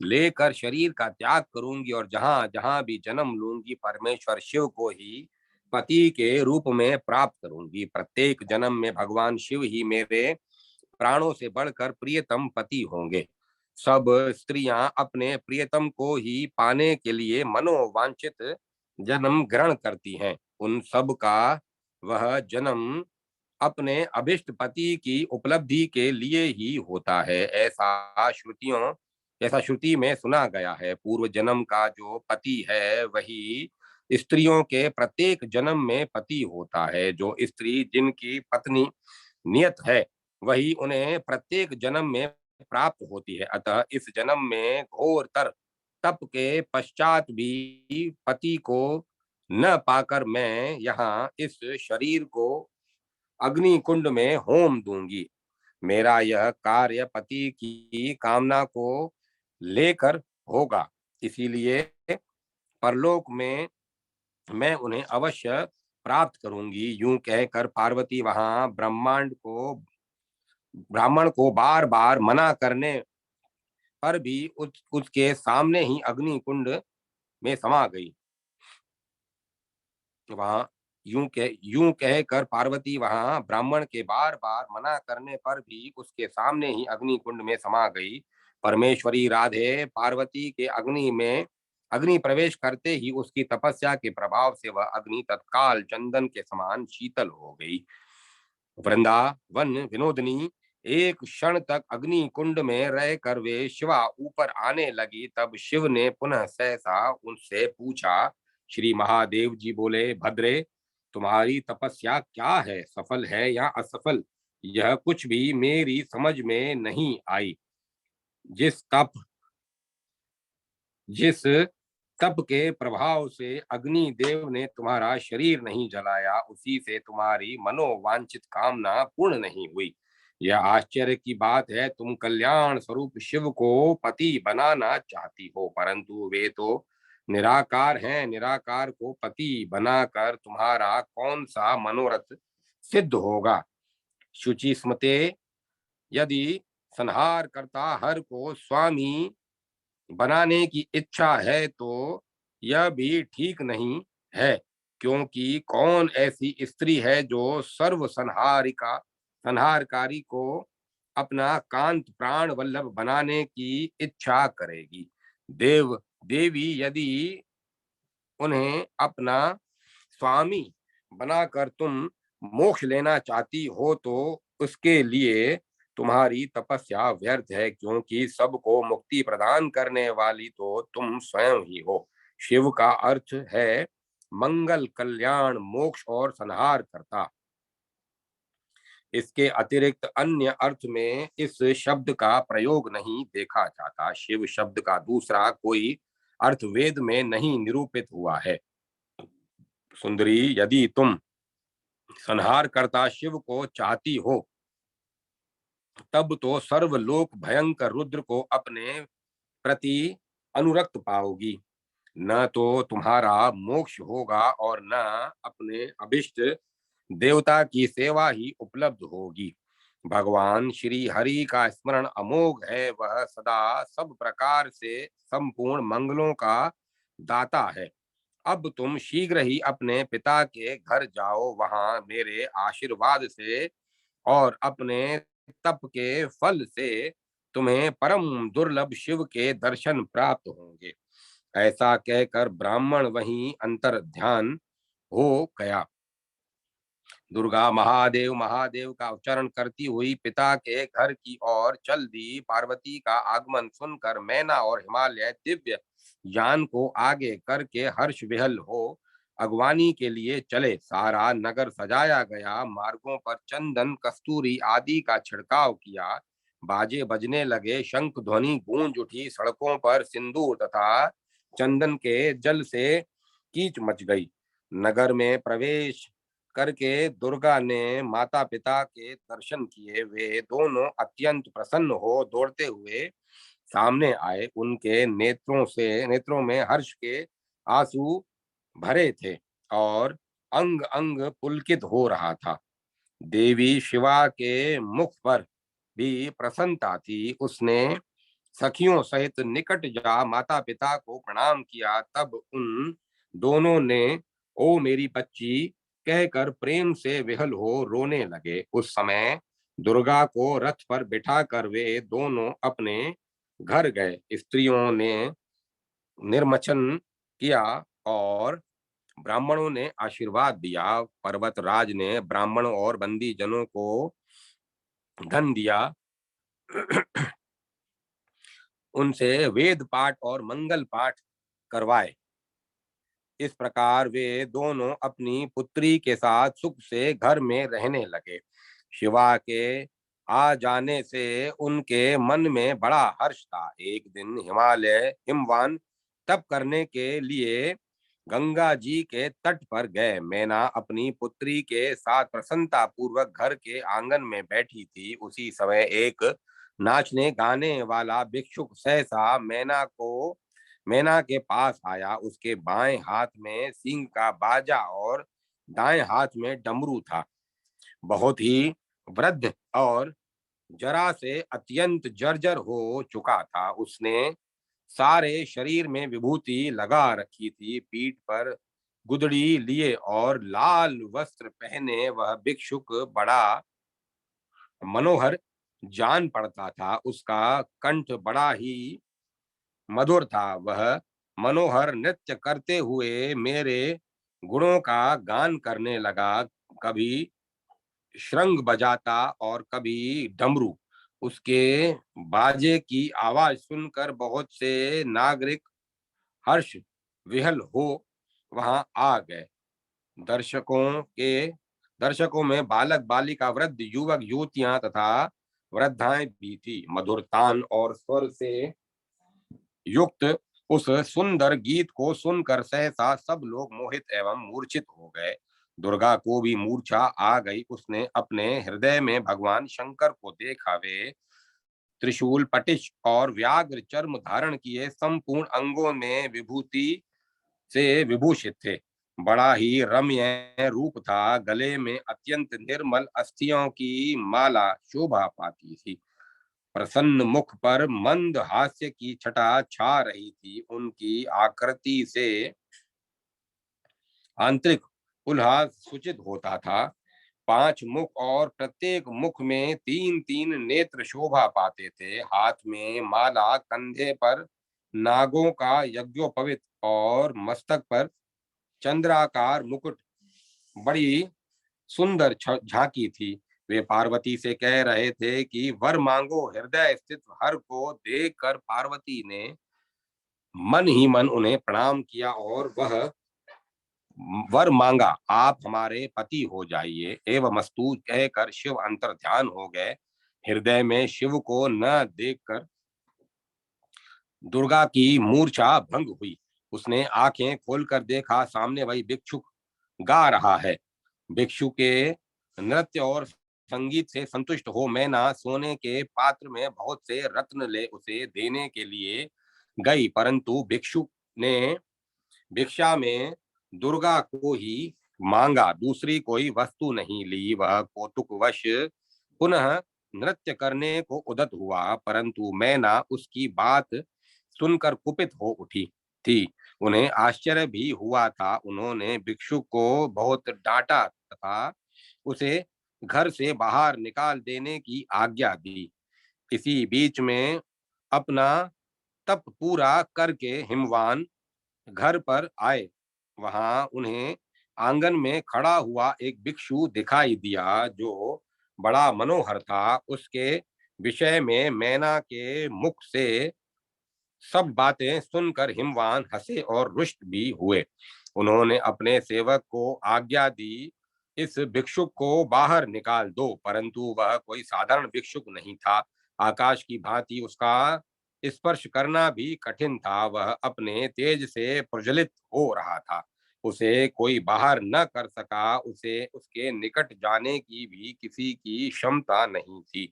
लेकर शरीर का त्याग करूंगी और जहां जहां भी जन्म लूंगी परमेश्वर शिव को ही पति के रूप में प्राप्त करूंगी। प्रत्येक जन्म में भगवान शिव ही मेरे प्राणों से बढ़कर प्रियतम पति होंगे। सब स्त्रियां अपने प्रियतम को ही पाने के लिए मनोवांछित जन्म ग्रहण करती हैं। उन सब का वह जन्म अपने अभिष्ट पति की उपलब्धि के लिए ही होता है। ऐसा श्रुति में सुना गया है। पूर्व जन्म का जो पति है वही स्त्रियों के प्रत्येक जन्म में पति होता है। जो स्त्री जिनकी पत्नी नियत है वही उन्हें प्रत्येक जन्म में प्राप्त होती है। अतः इस जन्म में घोरतर तप के पश्चात भी पति को न पाकर मैं यहाँ इस शरीर को अग्नि कुंड में होम दूंगी। मेरा यह कार्य पति की कामना को लेकर होगा, इसीलिए परलोक में मैं उन्हें अवश्य प्राप्त करूंगी। यूं कहकर पार्वती वहां ब्राह्मण को बार बार मना करने पर भी उसके सामने ही अग्नि कुंड में समा गई। वहां यूं कह कर पार्वती वहां ब्राह्मण के बार बार मना करने पर भी उसके सामने ही अग्नि कुंड में समा गई। परमेश्वरी राधे पार्वती के अग्नि प्रवेश करते ही उसकी तपस्या के प्रभाव से वह अग्नि तत्काल चंदन के समान शीतल हो गई। वृंदावन विनोदनी एक क्षण तक अग्नि कुंड में रहकर वे शिवा ऊपर आने लगी। तब शिव ने पुनः सहसा उनसे पूछा। श्री महादेव जी बोले, भद्रे, तुम्हारी तपस्या क्या है, सफल है या असफल? यह कुछ भी मेरी समझ में नहीं आई। जिस तप जिस तप के प्रभाव से अग्नि देव ने तुम्हारा शरीर नहीं जलाया, उसी से तुम्हारी मनोवांछित कामना पूर्ण नहीं हुई। यह आश्चर्य की बात है, तुम कल्याण स्वरूप शिव को पति बनाना चाहती हो, परंतु वे तो निराकार हैं। निराकार को पति बनाकर तुम्हारा कौन सा मनोरथ सिद्ध होगा? शुचि स्मते, यदि संहार करता हर को स्वामी बनाने की इच्छा है तो यह भी ठीक नहीं है, क्योंकि कौन ऐसी स्त्री है जो सर्व संहारकारी को अपना कांत प्राण वल्लभ बनाने की इच्छा करेगी। देवी यदि उन्हें अपना स्वामी बनाकर तुम मोक्ष लेना चाहती हो तो उसके लिए तुम्हारी तपस्या व्यर्थ है, क्योंकि सबको मुक्ति प्रदान करने वाली तो तुम स्वयं ही हो। शिव का अर्थ है मंगल, कल्याण, मोक्ष और संहार करता। इसके अतिरिक्त अन्य अर्थ में इस शब्द का प्रयोग नहीं देखा जाता। शिव शब्द का दूसरा कोई अर्थ वेद में नहीं निरूपित हुआ है। सुंदरी, यदि तुम संहार करता शिव को चाहती हो तब तो सर्वलोक भयंकर रुद्र को अपने प्रति अनुरक्त पाओगी। न तो तुम्हारा मोक्ष होगा और न अपने अभिष्ट देवता की सेवा ही उपलब्ध होगी। भगवान श्री हरि का स्मरण अमोघ है, वह सदा सब प्रकार से संपूर्ण मंगलों का दाता है। अब तुम शीघ्र ही अपने पिता के घर जाओ, वहां मेरे आशीर्वाद से और अपने तप के फल से तुम्हें परम दुर्लभ शिव के दर्शन प्राप्त होंगे। ऐसा कहकर ब्राह्मण वहीं अंतर ध्यान हो गया। दुर्गा महादेव महादेव का उच्चारण करती हुई पिता के घर की ओर चल दी। पार्वती का आगमन सुनकर मैना और हिमालय दिव्य यान को आगे करके हर्ष विहल हो अगवानी के लिए चले। सारा नगर सजाया गया, मार्गों पर चंदन, कस्तूरी आदि का छिड़काव किया, बाजे बजने लगे, शंख ध्वनि गूंज उठी, सड़कों पर सिंदूर तथा चंदन के जल से कीच मच गई। नगर में प्रवेश करके दुर्गा ने माता पिता के दर्शन किए। वे दोनों अत्यंत प्रसन्न हो दौड़ते हुए सामने आए। उनके नेत्रों में हर्ष के आंसू भरे थे और अंग अंग पुलकित हो रहा था। देवी शिवा के मुख पर भी प्रसन्नता थी। उसने सखियों सहित निकट जा माता पिता को प्रणाम किया। तब उन दोनों ने ओ मेरी बच्ची कहकर प्रेम से विहल हो रोने लगे। उस समय दुर्गा को रथ पर बिठाकर वे दोनों अपने घर गए। स्त्रियों ने निर्मचन किया और ब्राह्मणों ने आशीर्वाद दिया। पर्वतराज ने ब्राह्मणों और बंदी जनों को धन दिया। उनसे वेद पाठ और मंगल पाठ करवाए। इस प्रकार वे दोनों अपनी पुत्री के साथ सुख से घर में रहने लगे। शिवा के आ जाने से उनके मन में बड़ा हर्ष था। एक दिन हिमालय हिमवान तप करने के लिए गंगा जी के तट पर गए। मैना अपनी पुत्री के साथ प्रसन्नता पूर्वक घर के आंगन में बैठी थी। उसी समय एक नाचने गाने वाला भिक्षुक सहसा मैना के पास आया। उसके बाएं हाथ में सींग का बाजा और दाएं हाथ में डमरू था। बहुत ही वृद्ध और जरा से अत्यंत जर्जर हो चुका था। उसने सारे शरीर में विभूति लगा रखी थी। पीठ पर गुदड़ी लिए और लाल वस्त्र पहने वह भिक्षुक बड़ा मनोहर जान पड़ता था। उसका कंठ बड़ा ही मधुर था। वह मनोहर नृत्य करते हुए मेरे गुणों का गान करने लगा। कभी शृंग बजाता और कभी डमरू। उसके बाजे की आवाज सुनकर बहुत से नागरिक हर्ष विहल हो वहां आ गए। दर्शकों के दर्शकों में बालक बालिका, वृद्ध, युवक युवतियां तथा वृद्धाएं भी थी। मधुर तान और स्वर से युक्त उस सुंदर गीत को सुनकर सहसा सब लोग मोहित एवं मूर्छित हो गए। दुर्गा को भी मूर्छा आ गई। उसने अपने हृदय में भगवान शंकर को देखा। वे त्रिशूल, पटिश और व्याघ्र चर्म धारण किए संपूर्ण अंगों में विभूति से विभूषित थे। बड़ा ही रम्य रूप था। गले में अत्यंत निर्मल अस्थियों की माला शोभा पाती थी। प्रसन्न मुख पर मंद हास्य की छटा छा रही थी। उनकी आकृति से आंतरिक उल्लास सूचित होता था। 5 मुख और प्रत्येक मुख में 3-3 नेत्र शोभा पाते थे। हाथ में माला, कंधे पर नागों का यज्ञोपवीत और मस्तक पर चंद्राकार मुकुट बड़ी सुंदर झांकी थी। वे पार्वती से कह रहे थे कि वर मांगो। हृदय स्थित हर को देखकर पार्वती ने मन ही मन उन्हें प्रणाम किया और वह वर मांगा, आप हमारे पति हो जाइए। एवं मस्तु कहकर शिव अंतर ध्यान हो गए। हृदय में शिव को न देखकर दुर्गा की मूर्छा भंग हुई। उसने आंखें खोलकर देखा, सामने वही भिक्षुक गा रहा है। भिक्षु के नृत्य और संगीत से संतुष्ट हो मैना सोने के पात्र में बहुत से रत्न ले उसे देने के लिए गई, परंतु भिक्षु ने भिक्षा में दुर्गा को ही मांगा, दूसरी कोई वस्तु नहीं ली। वह कौतुकवश पुनः नृत्य करने को उद्यत हुआ, परंतु मैना उसकी बात सुनकर कुपित हो उठी थी। उन्हें आश्चर्य भी हुआ था। उन्होंने भिक्षु को बहुत डांटा तथा उसे घर से बाहर निकाल देने की आज्ञा दी। इसी बीच में अपना तप पूरा करके हिमवान घर पर आए। वहां उन्हें आंगन में खड़ा हुआ एक भिक्षु दिखाई दिया जो बड़ा मनोहर था। उसके विषय में मैना के मुख से सब बातें सुनकर हिमवान हंसे और रुष्ट भी हुए। उन्होंने अपने सेवक को आज्ञा दी, इस भिक्षुक को बाहर निकाल दो, परंतु वह कोई साधारण भिक्षुक नहीं था। आकाश की भांति उसका स्पर्श करना भी कठिन था। वह अपने तेज से प्रज्वलित हो रहा था। उसे कोई बाहर न कर सका। उसे उसके निकट जाने की भी किसी की क्षमता नहीं थी।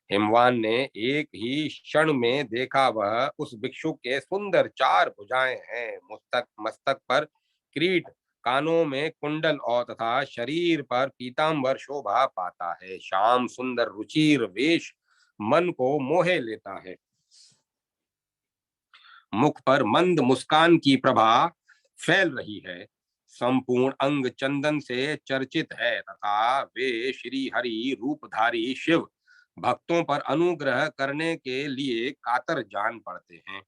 हिमवान ने एक ही क्षण में देखा, वह उस भिक्षु के सुंदर 4 भुजाएं हैं। मस्तक मस्तक पर किरीट, कानों में कुंडल और तथा शरीर पर पीतांबर शोभा पाता है। श्याम सुंदर रुचिर वेश मन को मोहे लेता है। मुख पर मंद मुस्कान की प्रभा फैल रही है। संपूर्ण अंग चंदन से चर्चित है तथा वे श्री हरि रूपधारी शिव भक्तों पर अनुग्रह करने के लिए कातर जान पड़ते हैं।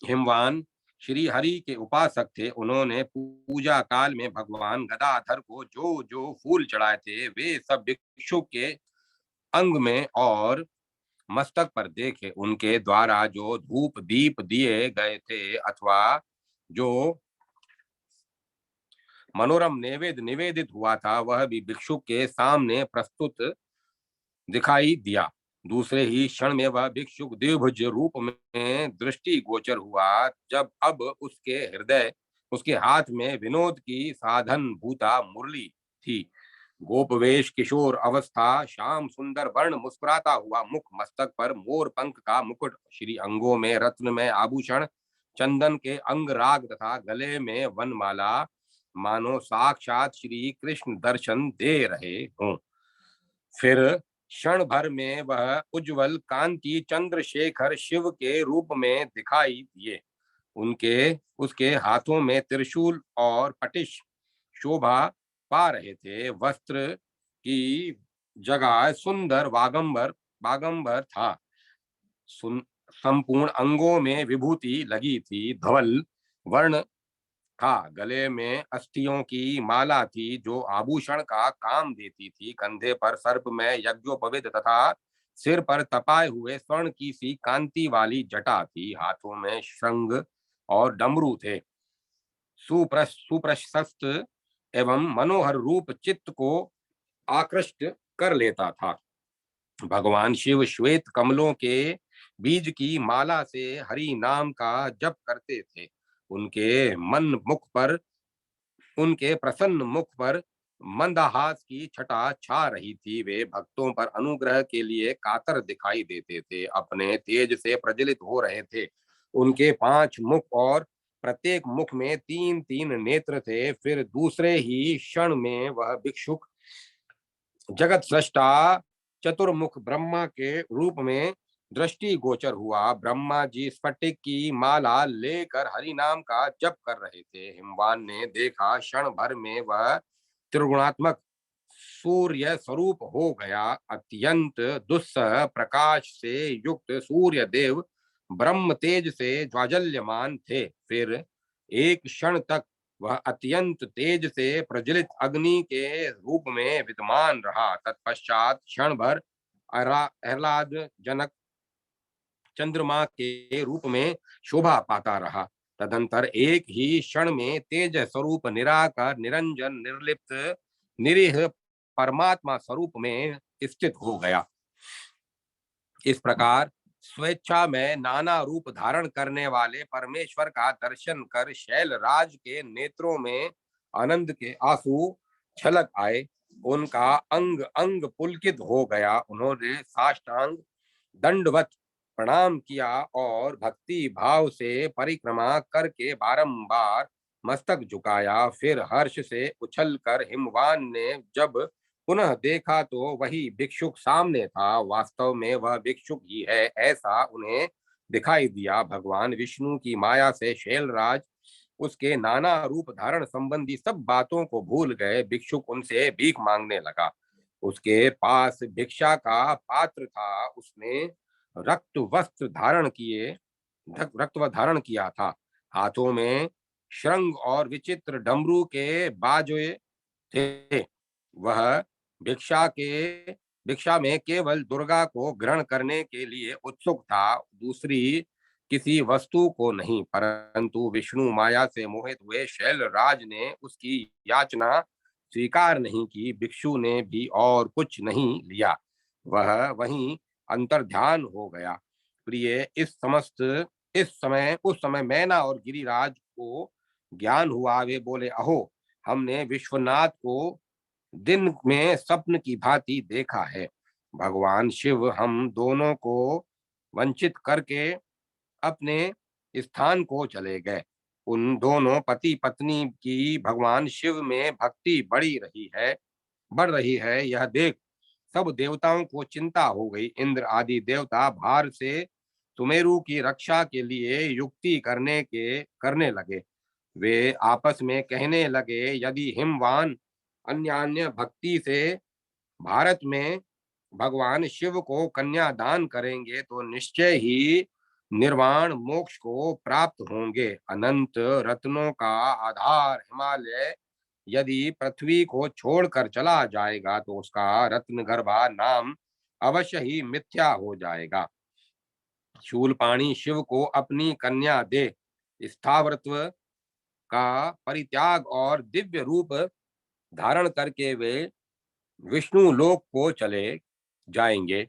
हिमवान श्री हरि के उपासक थे। उन्होंने पूजा काल में भगवान गदाधर को जो जो फूल चढ़ाए थे वे सब भिक्षु के अंग में और मस्तक पर देखे। उनके द्वारा जो धूप दीप दिए गए थे अथवा जो मनोरम नैवेद्य निवेदित हुआ था वह भी भिक्षु के सामने प्रस्तुत दिखाई दिया। दूसरे ही क्षण में वह भिक्षुक द्विभुज रूप में दृष्टि गोचर हुआ। जब अब उसके हाथ में विनोद की साधन भूता मुरली थी। गोपवेश किशोर अवस्था, श्याम सुंदर वर्ण, मुस्कुराता हुआ मुख, मस्तक पर मोर पंख का मुकुट, श्री अंगों में रत्न में आभूषण, चंदन के अंग राग तथा गले में वनमाला, मानो साक्षात श्री कृष्ण दर्शन दे रहे हों। फिर क्षण भर में वह उज्जवल कांति चंद्रशेखर शिव के रूप में दिखाई दिए। उनके उसके हाथों में त्रिशूल और पटिश शोभा पा रहे थे। वस्त्र की जगह सुंदर वागंबर बागंबर था। संपूर्ण अंगों में विभूति लगी थी। धवल वर्ण था। गले में अस्थियों की माला थी जो आभूषण का काम देती थी। कंधे पर सर्प में यज्ञोपवीत तथा सिर पर तपाए हुए स्वर्ण की सी कांति वाली जटा थी। हाथों में शंख और डमरू थे। सुप्रशस्त एवं मनोहर रूप चित्त को आकृष्ट कर लेता था। भगवान शिव श्वेत कमलों के बीज की माला से हरि नाम का जप करते थे। उनके मन मुख पर उनके प्रसन्न मुख पर मंदहास की छटा छा रही थी। वे भक्तों पर अनुग्रह के लिए कातर दिखाई देते थे, अपने तेज से प्रज्वलित हो रहे थे। उनके 5 मुख और प्रत्येक मुख में 3-3 नेत्र थे। फिर दूसरे ही क्षण में वह भिक्षुक जगत सृष्टा चतुर्मुख ब्रह्मा के रूप में दृष्टि गोचर हुआ। ब्रह्मा जी स्फटिक की माला लेकर हरि नाम का जप कर रहे थे। हिमवान ने देखा, क्षण भर में वह त्रिगुणात्मक सूर्य स्वरूप हो गया। अत्यंत दुस्सह प्रकाश से युक्त सूर्य देव ब्रह्म तेज से ज्वाजल्यमान थे। फिर एक क्षण तक वह अत्यंत तेज से प्रज्वलित अग्नि के रूप में विद्यमान रहा। तत्पश्चात क्षण भर आह्लाद जनक चंद्रमा के रूप में शोभा पाता रहा। तदंतर एक ही क्षण में तेज स्वरूप निराकार निरंजन निर्लिप्त निरीह परमात्मा स्वरूप में स्थित हो गया। इस प्रकार स्वेच्छा में नाना रूप धारण करने वाले परमेश्वर का दर्शन कर शैलराज के नेत्रों में आनंद के आंसू छलक आए। उनका अंग अंग पुलकित हो गया। उन्होंने साष्टांग दंडवत प्रणाम किया और भक्ति भाव से परिक्रमा करके बारंबार मस्तक झुकाया। फिर हर्ष से उछलकर हिमवान ने जब पुनः देखा तो वही भिक्षुक सामने था। वास्तव में वह भिक्षुक ही है ऐसा उन्हें दिखाई दिया। भगवान विष्णु की माया से शैलराज उसके नाना रूप धारण संबंधी सब बातों को भूल गए। भिक्षुक उनसे भीख मांगने लगा। उसके पास भिक्षा का पात्र था। उसने रक्त वस्त्र धारण किए रक्त व धारण किया था। हाथों में श्रृंग और विचित्र डमरू के बाजे थे। वह भिक्षा के भिक्षा में केवल दुर्गा को ग्रहण करने के लिए उत्सुक था, दूसरी किसी वस्तु को नहीं। परंतु विष्णु माया से मोहित हुए शैलराज ने उसकी याचना स्वीकार नहीं की। भिक्षु ने भी और कुछ नहीं लिया, वह वहीं अंतर्ध्यान हो गया। प्रिय, इस समय उस समय मैना और गिरिराज को ज्ञान हुआ। वे बोले, अहो, हमने विश्वनाथ को दिन में स्वप्न की भांति देखा है। भगवान शिव हम दोनों को वंचित करके अपने स्थान को चले गए। उन दोनों पति पत्नी की भगवान शिव में भक्ति बढ़ रही है, यह देख सब देवताओं को चिंता हो गई। इंद्र आदि देवता भार से सुमेरु की रक्षा के लिए युक्ति करने लगे। वे आपस में कहने लगे, यदि हिमवान अन्य भक्ति से भारत में भगवान शिव को कन्या दान करेंगे तो निश्चय ही निर्वाण मोक्ष को प्राप्त होंगे। अनंत रत्नों का आधार हिमालय यदि पृथ्वी को छोड़कर चला जाएगा तो उसका रत्न गर्भा नाम अवश्य ही मिथ्या हो जाएगा। शूलपाणी शिव को अपनी कन्या दे स्थावरत्व का परित्याग और दिव्य रूप धारण करके वे विष्णु लोक को चले जाएंगे।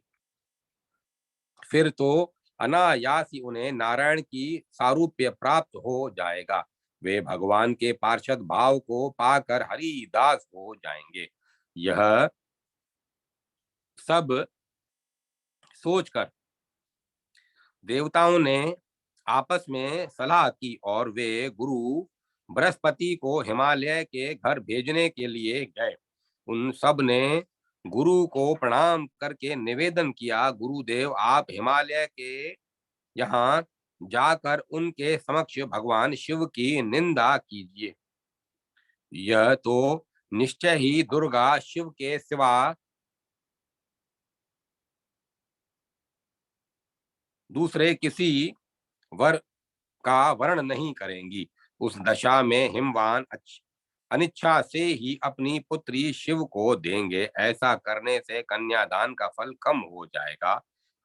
फिर तो अनायास ही उन्हें नारायण की सारूप्य प्राप्त हो जाएगा। वे भगवान के पार्षद भाव को पाकर हरिदास हो जाएंगे। यह सब सोचकर देवताओं ने आपस में सलाह की और वे गुरु बृहस्पति को हिमालय के घर भेजने के लिए गए। उन सब ने गुरु को प्रणाम करके निवेदन किया, गुरुदेव आप हिमालय के यहाँ जाकर उनके समक्ष भगवान शिव की निंदा कीजिए। यह तो निश्चय ही दुर्गा शिव के सिवा दूसरे किसी वर का वर्ण नहीं करेंगी। उस दशा में हिमवान अनिच्छा से ही अपनी पुत्री शिव को देंगे। ऐसा करने से कन्यादान का फल कम हो जाएगा।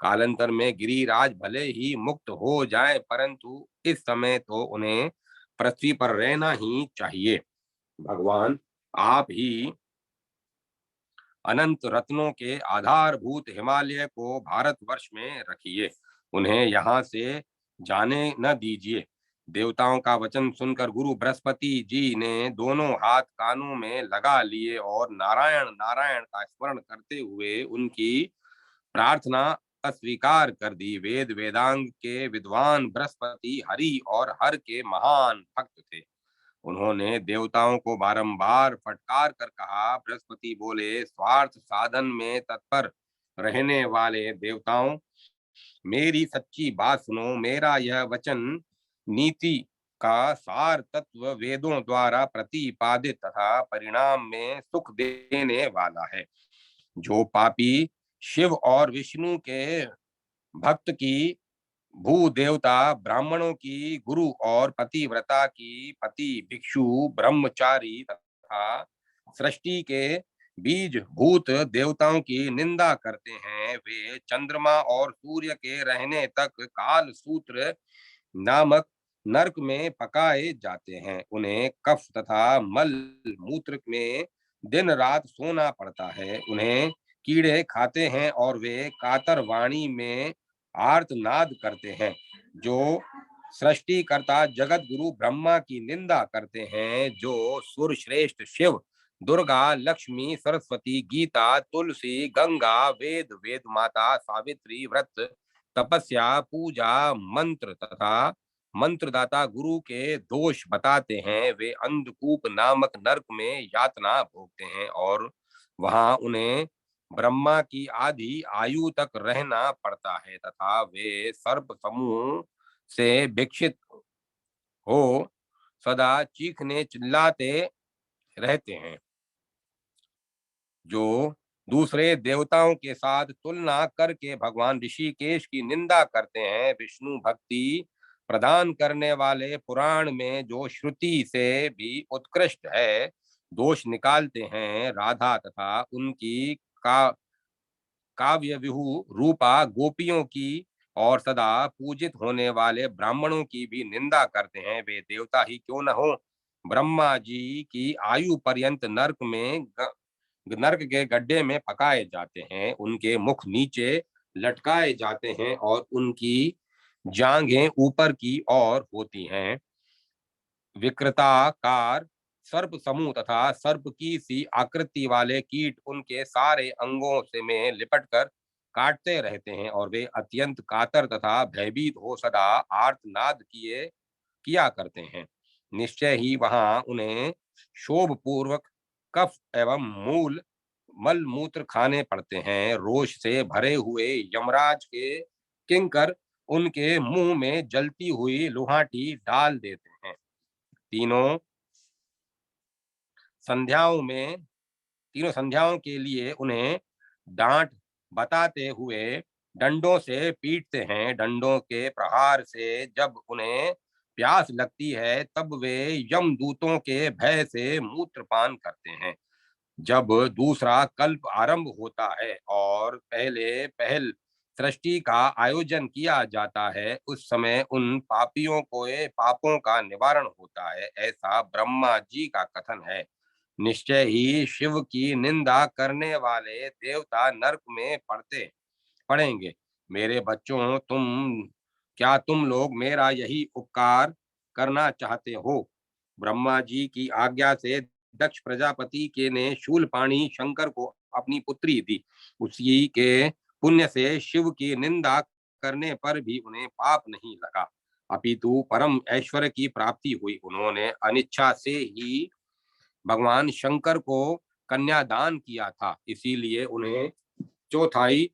कालांतर में गिरिराज भले ही मुक्त हो जाए, परंतु इस समय तो उन्हें पृथ्वी पर रहना ही चाहिए। भगवान आप ही अनंत रत्नों के आधारभूत हिमालय को भारतवर्ष में रखिए, उन्हें यहाँ से जाने न दीजिए। देवताओं का वचन सुनकर गुरु बृहस्पति जी ने दोनों हाथ कानों में लगा लिए और नारायण नारायण का स्मरण करते हुए उनकी प्रार्थना अस्वीकार कर दी। वेद वेदांग के विद्वान बृहस्पति हरि और हर के महान भक्त थे। उन्होंने देवताओं को बारंबार फटकार कर कहा। बृहस्पति बोले, स्वार्थ साधन में तत्पर रहने वाले देवताओं, मेरी सच्ची बात सुनो। मेरा यह वचन नीति का सार तत्व वेदों द्वारा प्रतिपादित तथा परिणाम में सुख देने वाला है। जो पापी शिव और विष्णु के भक्त की भू देवता ब्राह्मणों की गुरु और पतिव्रता की पति भिक्षु ब्रह्मचारी तथा सृष्टि के बीज भूत देवताओं की निंदा करते हैं, वे चंद्रमा और सूर्य के रहने तक काल सूत्र नामक नरक में पकाए जाते हैं। उन्हें कफ तथा मल मूत्र में दिन रात सोना पड़ता है। उन्हें कीड़े खाते हैं और वे कातर वाणी में आर्तनाद करते हैं। जो सृष्टिकर्ता जगत गुरु ब्रह्मा की निंदा करते हैं, जो सुर श्रेष्ठ शिव, दुर्गा, लक्ष्मी, सरस्वती, गीता, तुलसी, गंगा, वेद, वेद माता, सावित्री, व्रत, तपस्या, पूजा, मंत्र तथा मंत्रदाता गुरु के दोष बताते हैं, वे अंधकूप नामक नरक में यातना भोगते हैं और वहां उन्हें ब्रह्मा की आधी आयु तक रहना पड़ता है तथा वे सर्प समूह से भिक्षित हो सदा चीखने चिल्लाते रहते हैं। जो दूसरे देवताओं के साथ तुलना करके भगवान ऋषिकेश की निंदा करते हैं, विष्णु भक्ति प्रदान करने वाले पुराण में जो श्रुति से भी उत्कृष्ट है दोष निकालते हैं, राधा तथा उनकी का काव्य विहु रूपा गोपियों की और सदा पूजित होने वाले ब्राह्मणों की भी निंदा करते हैं, वे देवता ही क्यों न हो। ब्रह्मा जी की आयु पर्यंत नर्क के गड्ढे में पकाए जाते हैं, उनके मुख नीचे लटकाए जाते हैं और उनकी जांघें ऊपर की ओर होती हैं। विकृताकार सर्प समूह तथा सर्प की सी आकृति वाले कीट उनके सारे अंगों से में लिपट कर काटते रहते हैं और वे अत्यंत कातर तथा भयभीत हो सदा आर्तनाद किया करते हैं। निश्चय ही वहां उन्हें शोभ पूर्वक कफ एवं मूल मल मूत्र खाने पड़ते हैं। रोष से भरे हुए यमराज के किंकर उनके मुंह में जलती हुई लुहाटी डाल देते हैं। तीनों संध्याओं में तीनों संध्याओं के लिए उन्हें डांट बताते हुए डंडों से पीटते हैं। डंडों के प्रहार से जब उन्हें प्यास लगती है तब वे यमदूतों के भय से मूत्रपान करते हैं। जब दूसरा कल्प आरंभ होता है और पहले पहल सृष्टि का आयोजन किया जाता है, उस समय उन पापियों को पापों का निवारण होता है, ऐसा ब्रह्मा जी का कथन है। निश्चय ही शिव की निंदा करने वाले देवता नरक में पड़ेंगे। मेरे बच्चों, तुम लोग मेरा यही उपकार करना चाहते हो। ब्रह्मा जी की आज्ञा से दक्ष प्रजापति के ने शूलपाणी शंकर को अपनी पुत्री दी। उसी के पुण्य से शिव की निंदा करने पर भी उन्हें पाप नहीं लगा, अपितु परम ऐश्वर्य की प्राप्ति हुई। उन्होंने अनिच्छा से ही भगवान शंकर को कन्यादान किया था, इसीलिए उन्हें चौथाई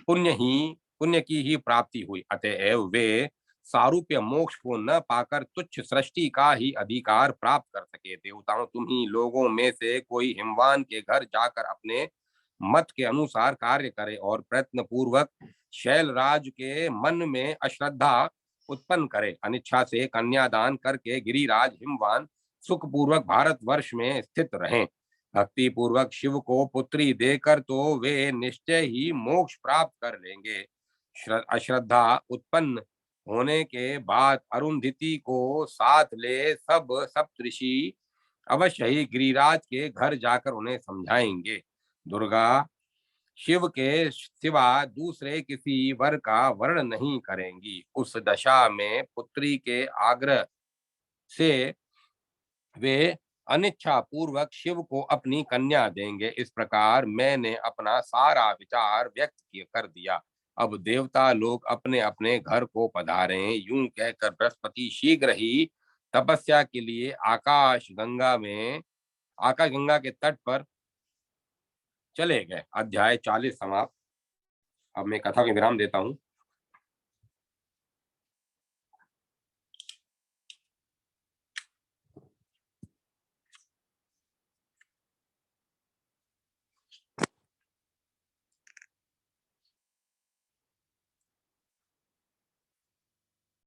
पुण्य की ही प्राप्ति हुई। अतएव वे सारूप्य मोक्ष को न पाकर तुच्छ सृष्टि का ही अधिकार प्राप्त कर सके। देवताओं, तुम ही लोगों में से कोई हिमवान के घर जाकर अपने मत के अनुसार कार्य करे और प्रयत्न पूर्वक शैलराज के मन में अश्रद्धा उत्पन्न करे। अनिच्छा से कन्यादान करके गिरिराज हिमवान सुखपूर्वक भारतवर्ष में स्थित रहें। भक्ति पूर्वक शिव को पुत्री देकर तो वे निश्चय ही मोक्ष प्राप्त कर लेंगे। अश्रद्धा उत्पन्न होने के बाद अरुंधति को साथ ले सब सप्तऋषि अवश्य ही गिरिराज के घर जाकर उन्हें समझाएंगे। दुर्गा शिव के सिवा दूसरे किसी वर का वर्ण नहीं करेंगी। उस दशा में पुत्री के आग्रह से वे अनिच्छा पूर्वक शिव को अपनी कन्या देंगे। इस प्रकार मैंने अपना सारा विचार व्यक्त कर दिया। अब देवता लोग अपने अपने घर को पधारें। यूं कहकर बृहस्पति शीघ्र ही तपस्या के लिए आकाश गंगा के तट पर चले गए। अध्याय 40 समाप्त। अब मैं कथा के विराम देता हूँ।